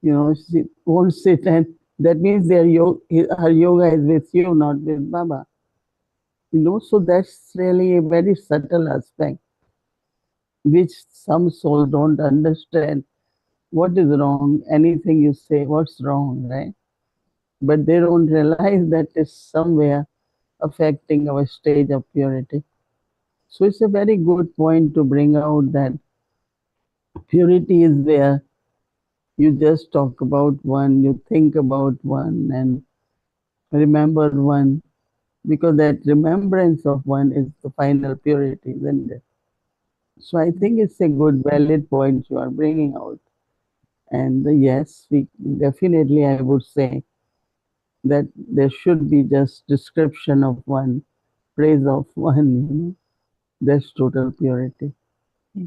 She won't sit and that means her yoga is with you, not with Baba. So that's really a very subtle aspect, which some souls don't understand. What is wrong? Anything you say, what's wrong, right? But they don't realize that is somewhere affecting our stage of purity. So it's a very good point to bring out that purity is where you just talk about one, you think about one, and remember one, because that remembrance of one is the final purity, isn't it? So I think it's a good, valid point you are bringing out. And yes, we definitely, I would say that there should be just description of one, praise of one, that's total purity.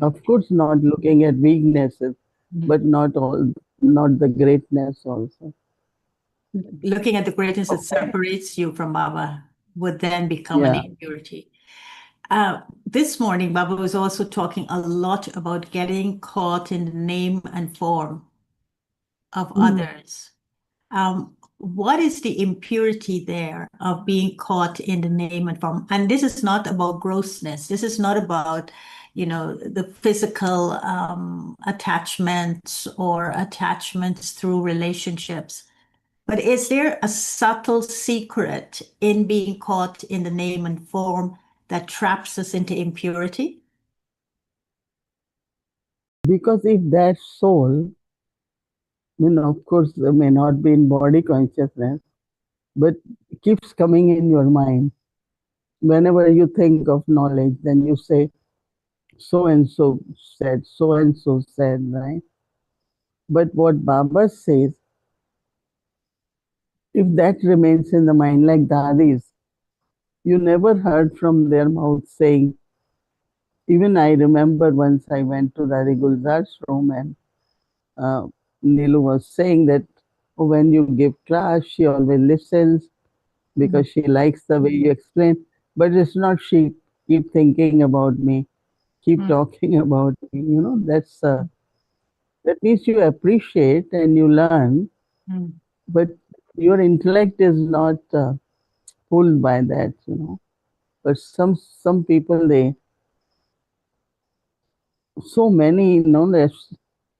Of course, not looking at weaknesses, but not the greatness also. Looking at the greatness that separates you from Baba would then become an impurity. This morning, Baba was also talking a lot about getting caught in the name and form of others. What is the impurity there of being caught in the name and form? And this is not about grossness. This is not about, the physical attachments or attachments through relationships. But is there a subtle secret in being caught in the name and form that traps us into impurity? Because if that soul, of course, may not be in body consciousness, but keeps coming in your mind. Whenever you think of knowledge, then you say, so and so said, right? But what Baba says, if that remains in the mind, like Dadis, you never heard from their mouth saying, even I remember once I went to Dadi Gulzar's room and Nilu was saying that when you give class, she always listens because she likes the way you explain. But it's not she keep thinking about me, keep talking about me. That's that means you appreciate and you learn, but your intellect is not pulled by that. But some people, they so many. That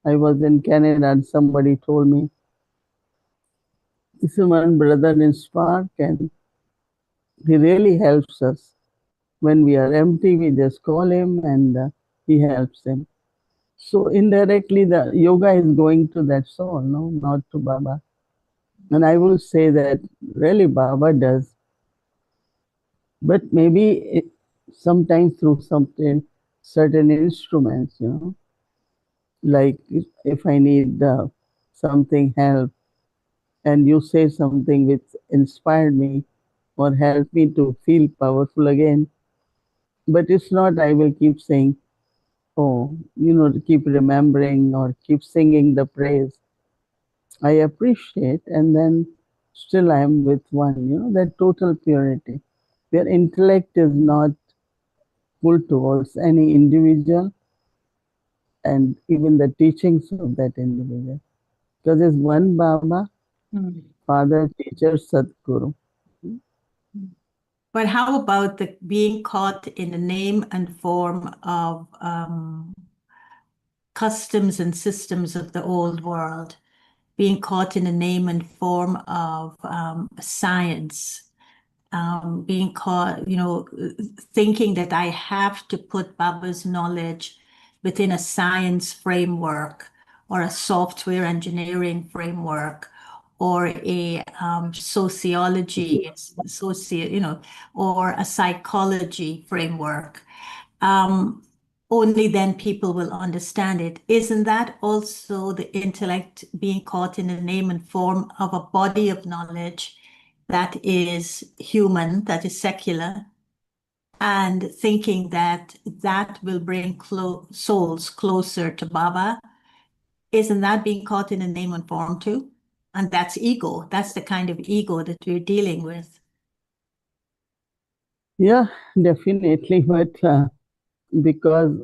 I was in Canada and somebody told me this is one brother in Spark and he really helps us. When we are empty, we just call him and he helps him. So indirectly, the yoga is going to that soul, no, not to Baba. And I will say that really Baba does, but maybe sometimes through certain instruments, like if I need something help, and you say something which inspired me or helped me to feel powerful again. But it's not, I will keep saying, oh, keep remembering or keep singing the praise. I appreciate, and then still I am with one, that total purity, where intellect is not pulled towards any individual and even the teachings of that individual. Because there's one Baba, Father, Teacher, Sadguru. But how about the being caught in the name and form of customs and systems of the old world, being caught in the name and form of science, being caught, thinking that I have to put Baba's knowledge within a science framework or a software engineering framework or a sociology, or a psychology framework. Only then people will understand it. Isn't that also the intellect being caught in the name and form of a body of knowledge that is human, that is secular, and thinking that that will bring souls closer to Baba? Isn't that being caught in the name and form too? And that's ego. That's the kind of ego that we're dealing with. Yeah, definitely. But because,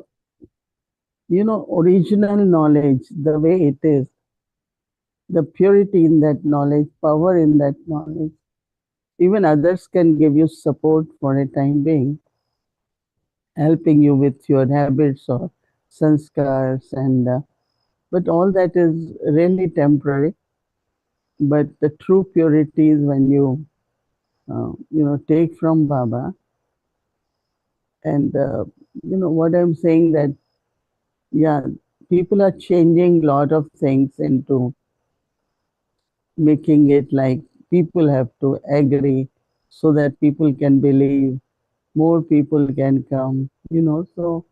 original knowledge, the way it is, the purity in that knowledge, power in that knowledge, even others can give you support for a time being, helping you with your habits or sanskars, but all that is really temporary. But the true purity is when you take from Baba. And, what I'm saying that, yeah, people are changing a lot of things into making it like people have to agree so that people can believe, more people can come, so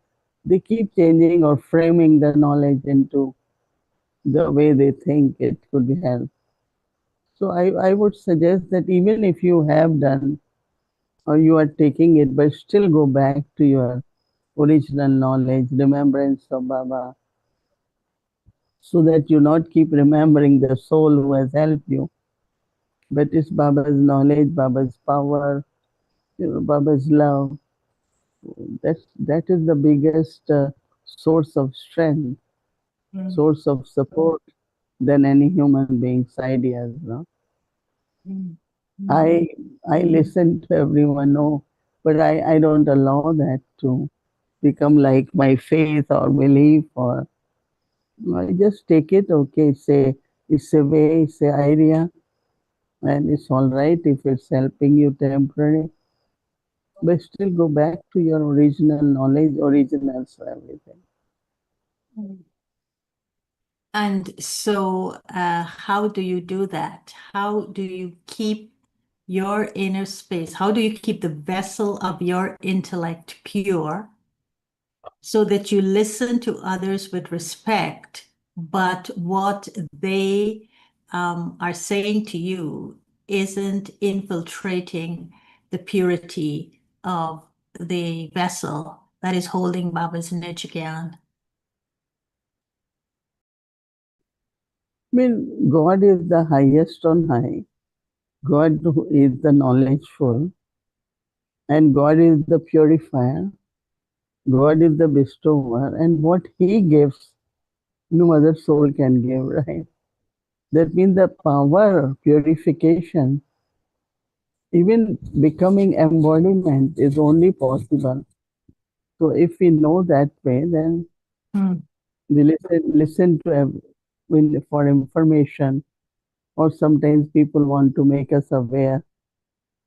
they keep changing or framing the knowledge into the way they think it could help. So I would suggest that even if you have done or you are taking it, but still go back to your original knowledge, remembrance of Baba, so that you not keep remembering the soul who has helped you, but it's Baba's knowledge, Baba's power, Baba's love. That is the biggest source of strength, source of support than any human being's ideas. No? I listen to everyone, no, but I don't allow that to become like my faith or belief, or I just take it. Okay, it's a way, it's a idea, and it's all right if it's helping you temporarily. But still go back to your original knowledge, originals for everything. And so how do you do that? How do you keep your inner space? How do you keep the vessel of your intellect pure so that you listen to others with respect, but what they are saying to you isn't infiltrating the purity of the vessel that is holding Baba's Nijgyan? I mean, God is the highest on high. God is the knowledgeful. And God is the purifier. God is the bestower. And what He gives, no other soul can give, right? That means the power, purification, even becoming embodiment is only possible. So if we know that way, then we listen to for information, or sometimes people want to make us aware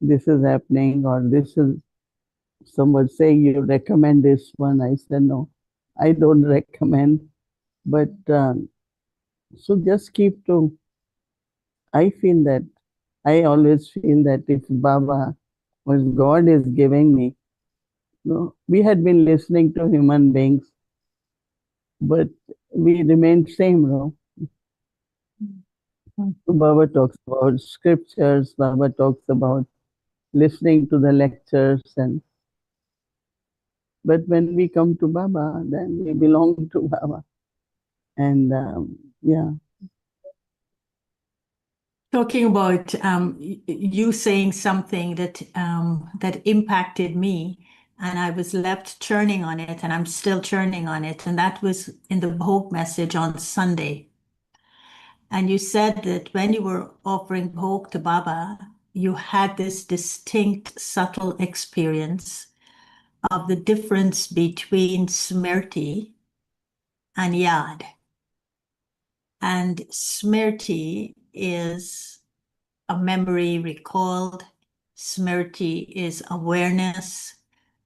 this is happening, or this is someone saying you recommend this one. I said no, I don't recommend, but so just keep to. I feel that I always feel that if Baba or God is giving me, we had been listening to human beings, but we remained same, Baba talks about scriptures, Baba talks about listening to the lectures, but when we come to Baba, then we belong to Baba. And yeah. Talking about you saying something that that impacted me, and I was left churning on it, and I'm still churning on it, and that was in the Bhog message on Sunday. And you said that when you were offering Bhog to Baba, you had this distinct, subtle experience of the difference between Smriti and Yad. And Smriti is a memory recalled. Smriti is awareness.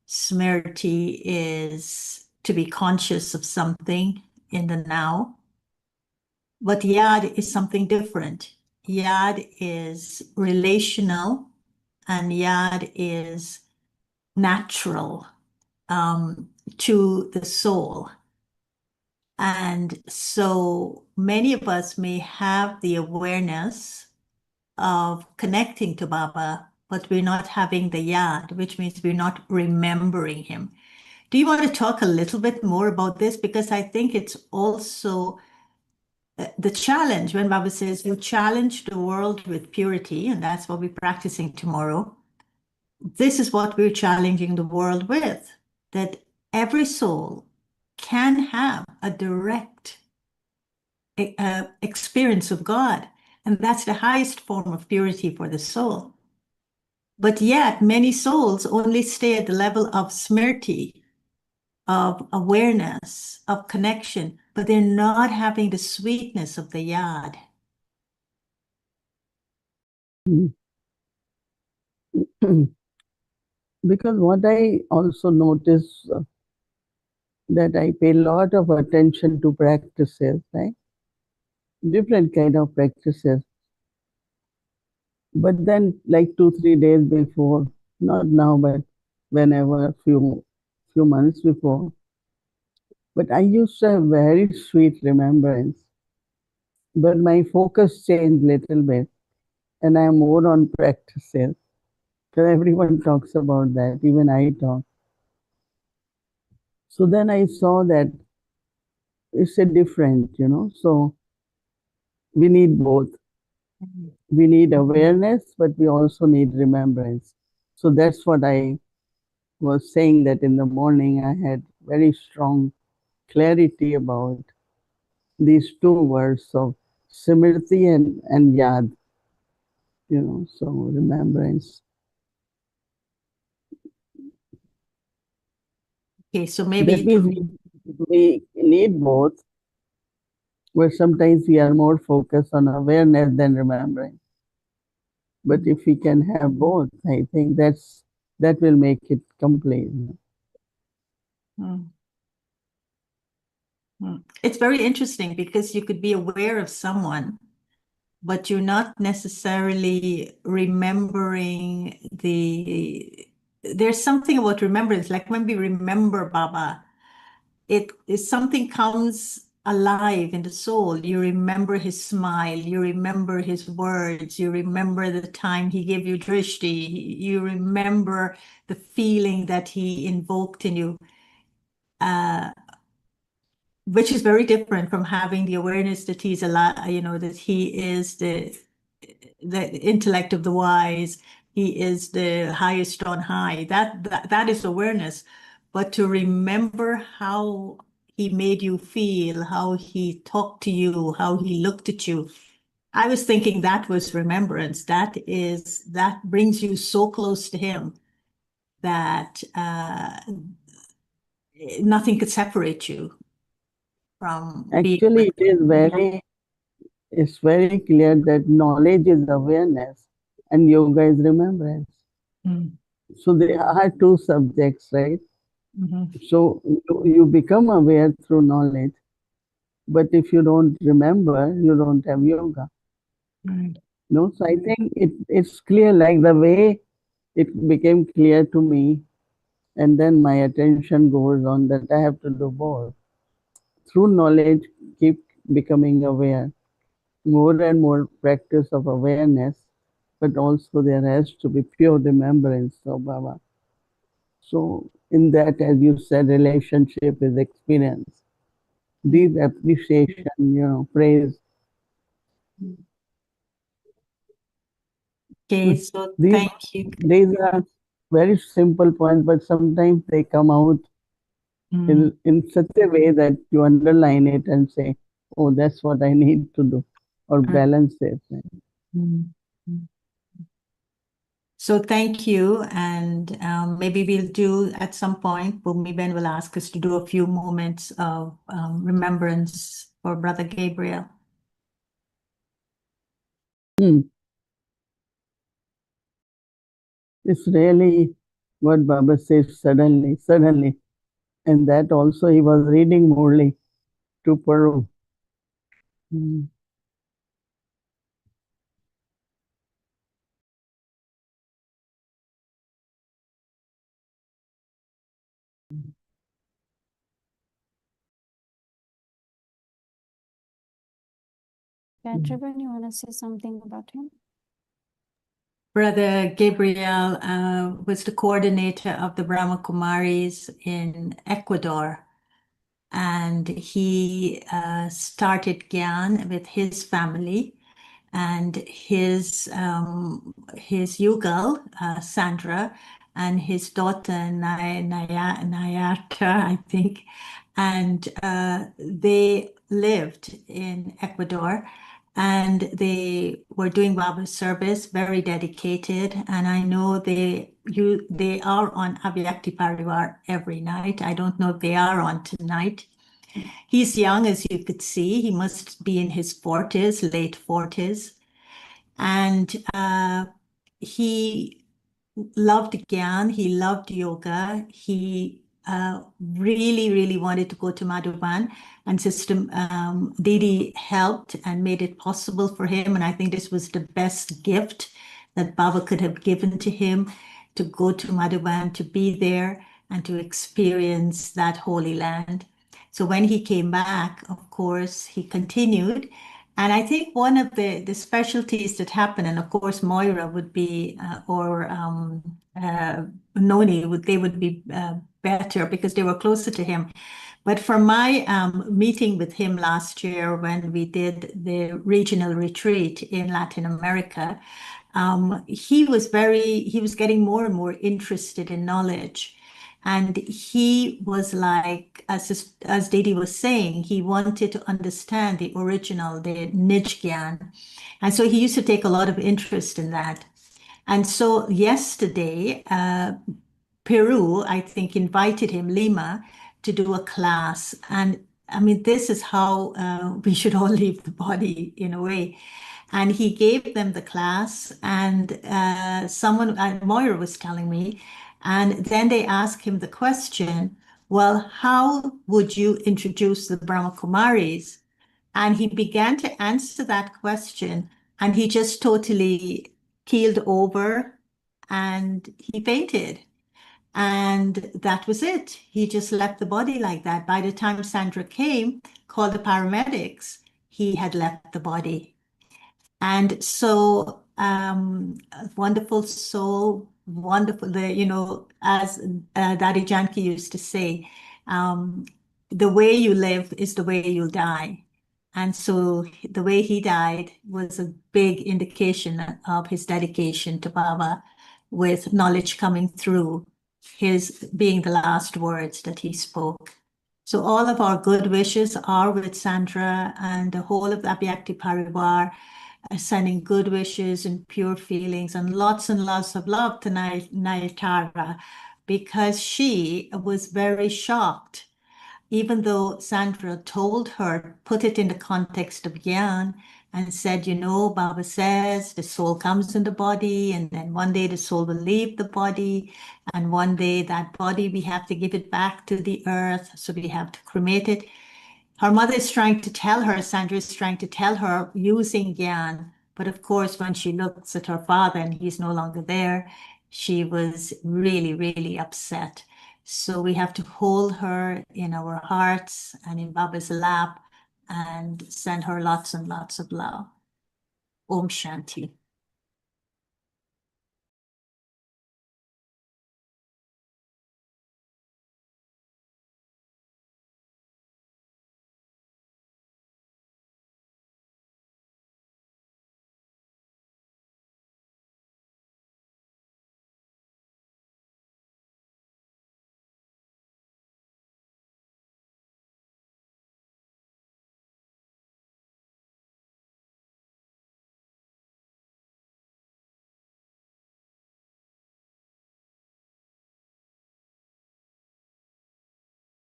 Smriti is to be conscious of something in the now. But Yad is something different. Yad is relational, and Yad is natural to the soul. And so many of us may have the awareness of connecting to Baba, but we're not having the Yad, which means we're not remembering him. Do you want to talk a little bit more about this? Because I think it's also the challenge when Baba says you challenge the world with purity, and that's what we're practicing tomorrow. This is what we're challenging the world with, that every soul can have a direct experience of God. And that's the highest form of purity for the soul. But yet many souls only stay at the level of smriti, of awareness, of connection, but they're not having the sweetness of the Yad. Because what I also notice that I pay a lot of attention to practices, right? Different kind of practices. But then like 2-3 days before, not now, but whenever, few months before, but I used to have very sweet remembrance. But my focus changed little bit, and I'm more on practices. Because everyone talks about that, even I talk. So then I saw that it's a different, so we need both. We need awareness, but we also need remembrance. So that's what I was saying, that in the morning I had very strong clarity about these two words of Simriti and Yad, so remembrance. Okay, so That maybe means we need both, where sometimes we are more focused on awareness than remembering. But if we can have both, I think that will make it complete. It's very interesting because you could be aware of someone, but you're not necessarily remembering there's something about remembrance, like when we remember Baba, it is something comes alive in the soul. You remember his smile, you remember his words, you remember the time he gave you drishti, you remember the feeling that he invoked in you, which is very different from having the awareness that he's alive, that he is the intellect of the wise, he is the highest on high. That is awareness. But to remember how he made you feel, how he talked to you, how he looked at you, I was thinking that was remembrance. That brings you so close to him that nothing could separate you from being. Actually, it's very clear that knowledge is awareness and yoga is remembrance. So there are two subjects, right? So you become aware through knowledge, but if you don't remember, you don't have yoga. No, so I think it's clear, like the way it became clear to me, and then my attention goes on that I have to do both. Through knowledge, keep becoming aware. More and more practice of awareness, but also there has to be pure remembrance of Baba. So in that, as you said, relationship is experience. Deep appreciation, praise. Okay, so These thank you. these are very simple points, but sometimes they come out in such a way that you underline it and say, oh, that's what I need to do, or balance it. So thank you, and maybe we'll do at some point, Ben will ask us to do a few moments of remembrance for Brother Gabriel. It's really what Baba says, suddenly. And that also he was reading Murli to Peru. Madhuban, you want to say something about him? Brother Gabriel was the coordinator of the Brahmakumaris in Ecuador, and he started Gyan with his family, and his Yugal, Sandra, and his daughter Nayata, I think, and they lived in Ecuador, and they were doing Baba's service, very dedicated. And I know they are on Avyakti Parivar every night. I don't know if they are on tonight. He's young, as you could see. He must be in his 40s, late 40s. And he loved Gyan, he loved yoga. He really wanted to go to Madhuban, and Sister Didi helped and made it possible for him. And I think this was the best gift that Baba could have given to him, to go to Madhuban, to be there and to experience that holy land. So when he came back, of course, he continued. And I think one of the specialties that happen, and of course Moira would be, or Noni, they would be better because they were closer to him. But for my meeting with him last year when we did the regional retreat in Latin America, he was getting more and more interested in knowledge. And he was like, as Didi was saying, he wanted to understand the original, the Nij Gyan. And so he used to take a lot of interest in that. And so yesterday, Peru, I think, invited him, Lima, to do a class. And I mean, this is how we should all leave the body in a way. And he gave them the class, and Moira was telling me, and then they asked him the question, well, how would you introduce the Brahmakumaris? And he began to answer that question, and he just totally keeled over and he fainted. And that was it. He just left the body like that. By the time Sandra came, called the paramedics, he had left the body. And so, wonderful soul, wonderful, as Daddy Janki used to say, the way you live is the way you'll die. And so the way he died was a big indication of his dedication to Baba, with knowledge coming through, his being the last words that he spoke. So all of our good wishes are with Sandra and the whole of the Avyakti Parivar, sending good wishes and pure feelings and lots of love to Nayatara, because she was very shocked. Even though Sandra told her, put it in the context of Gyan, and said, Baba says the soul comes in the body, and then one day the soul will leave the body, and one day that body, we have to give it back to the earth, so we have to cremate it. Her mother is trying to tell her, Sandra is trying to tell her using Gyan, but of course, when she looks at her father and he's no longer there, she was really upset. So we have to hold her in our hearts and in Baba's lap and send her lots and lots of love. Om Shanti.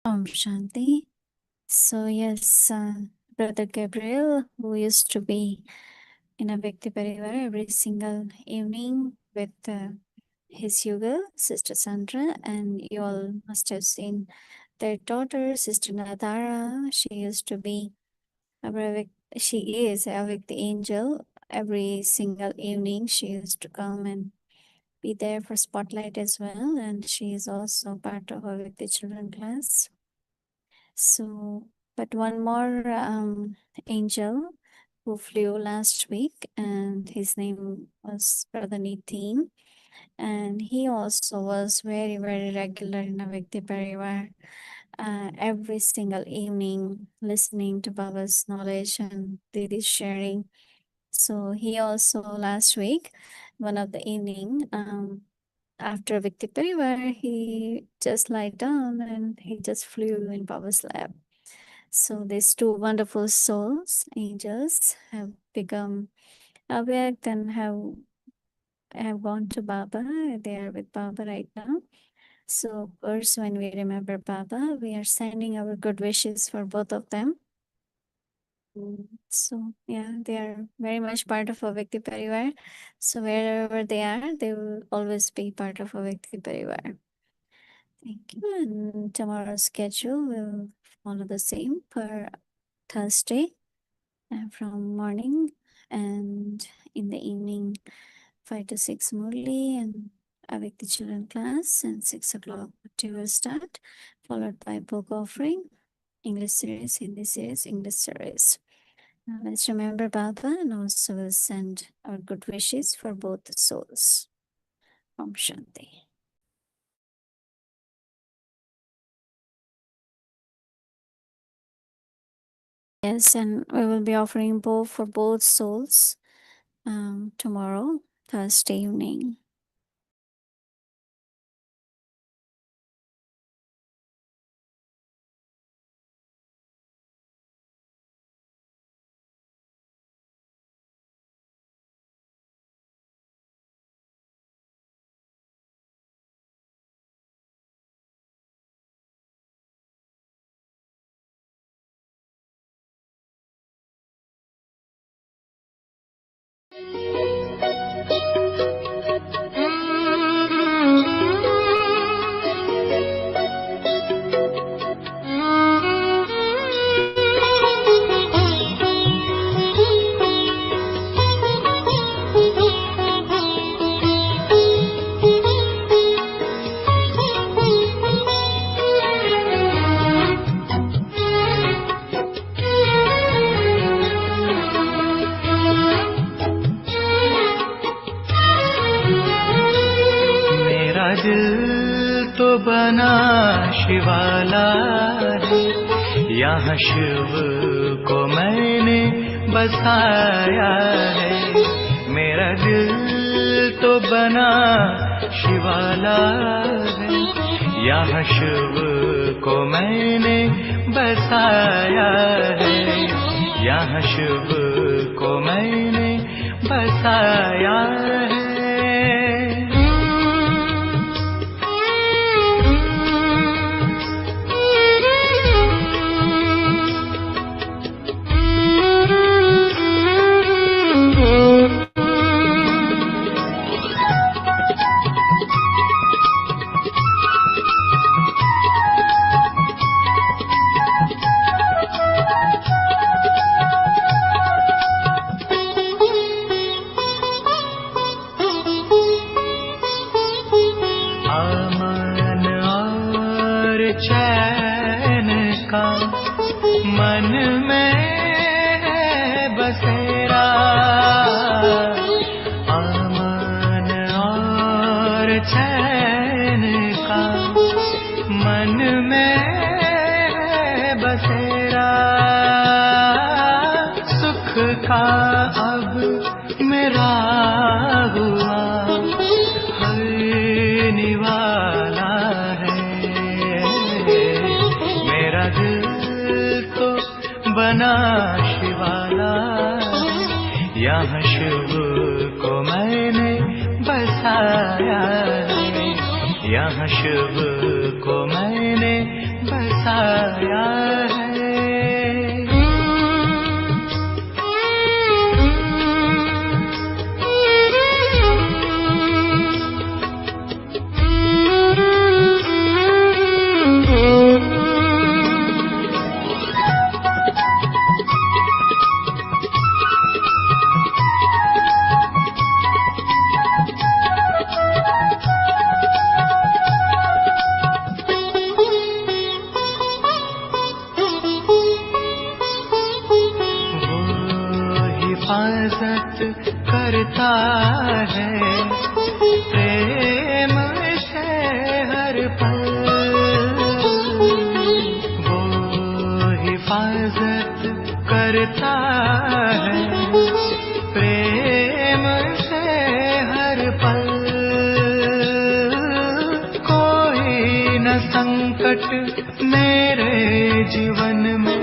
Om Shanti. So yes, Brother Gabriel, who used to be in Avyakti Parivar every single evening with his yoga, Sister Sandra, and you all must have seen their daughter, Sister Nadara. She used to be she is Avyakti angel. Every single evening she used to come and be there for spotlight as well, and she is also part of Avyakti children class. So, but one more angel who flew last week, and his name was Brother Nitin, and he also was very regular in Avyakti Parivar. Every single evening, listening to Baba's knowledge and Didi's sharing. So he also last week, one of the evening, after Avyakti Parivar, he just lied down and he just flew in Baba's lap. So these two wonderful souls, angels, have become avyakt and have gone to Baba. They are with Baba right now. So of course, when we remember Baba, we are sending our good wishes for both of them. So yeah, they are very much part of Avyakti Parivar. So wherever they are, they will always be part of Avyakti Parivar. Thank you. And tomorrow's schedule will follow the same per Thursday from morning, and in the evening 5 to 6 Murli and Avyakti children class, and 6 o'clock we will start, followed by book offering, English series, Hindi series, English series. Now let's remember Baba, and also we'll send our good wishes for both the souls. Om Shanti. Yes, and we will be offering both for both souls tomorrow, Thursday evening. बना शिवाला है, यहाँ शिव को मैंने बसाया है। मेरा दिल तो बना शिवाला है, यहाँ शिव को मैंने बसाया है। यहाँ शिव को मैंने बसाया है। यहाँ शिव को मैंने बसाया है, यहाँ शिव को मैंने बसाया है। करता है प्रेम से हर पल, वो हिफाजत करता है प्रेम से हर पल। कोई न संकट मेरे जीवन में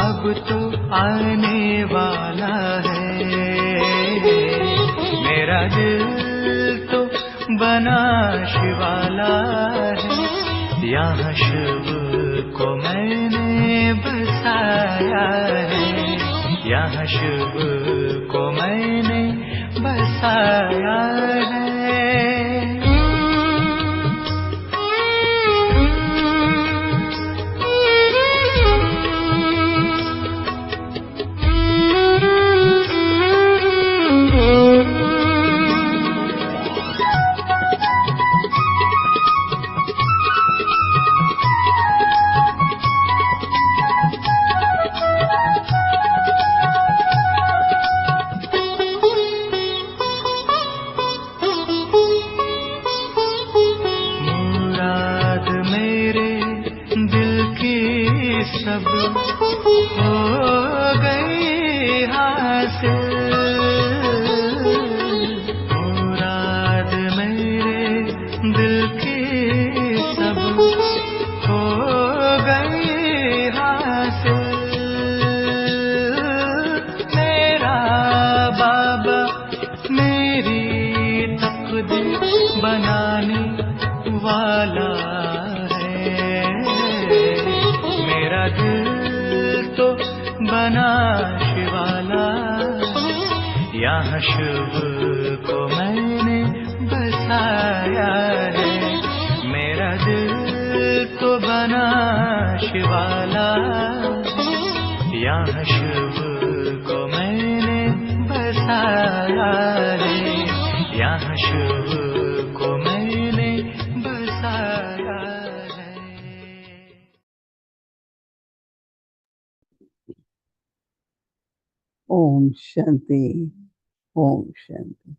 अब तो आने वाला है। मेरा दिल तो बना शिवाला है, यहाँ शिव को मैंने बसाया है। यहाँ शिव को मैंने बसाया है। सब हो गई हासिल, मुराद मेरे दिल की सब हो गई हासिल। मेरा बाबा मेरी तकदीर बनाने वाला तो बना शिवाला, यहाँ शिव को मैंने बसाया है। मेरा दिल तो बना शिवाला, यहाँ शिव को मैंने बसाया है। यहाँ शिव को मैंने बसाया है। ओम शांति, ओम शांति।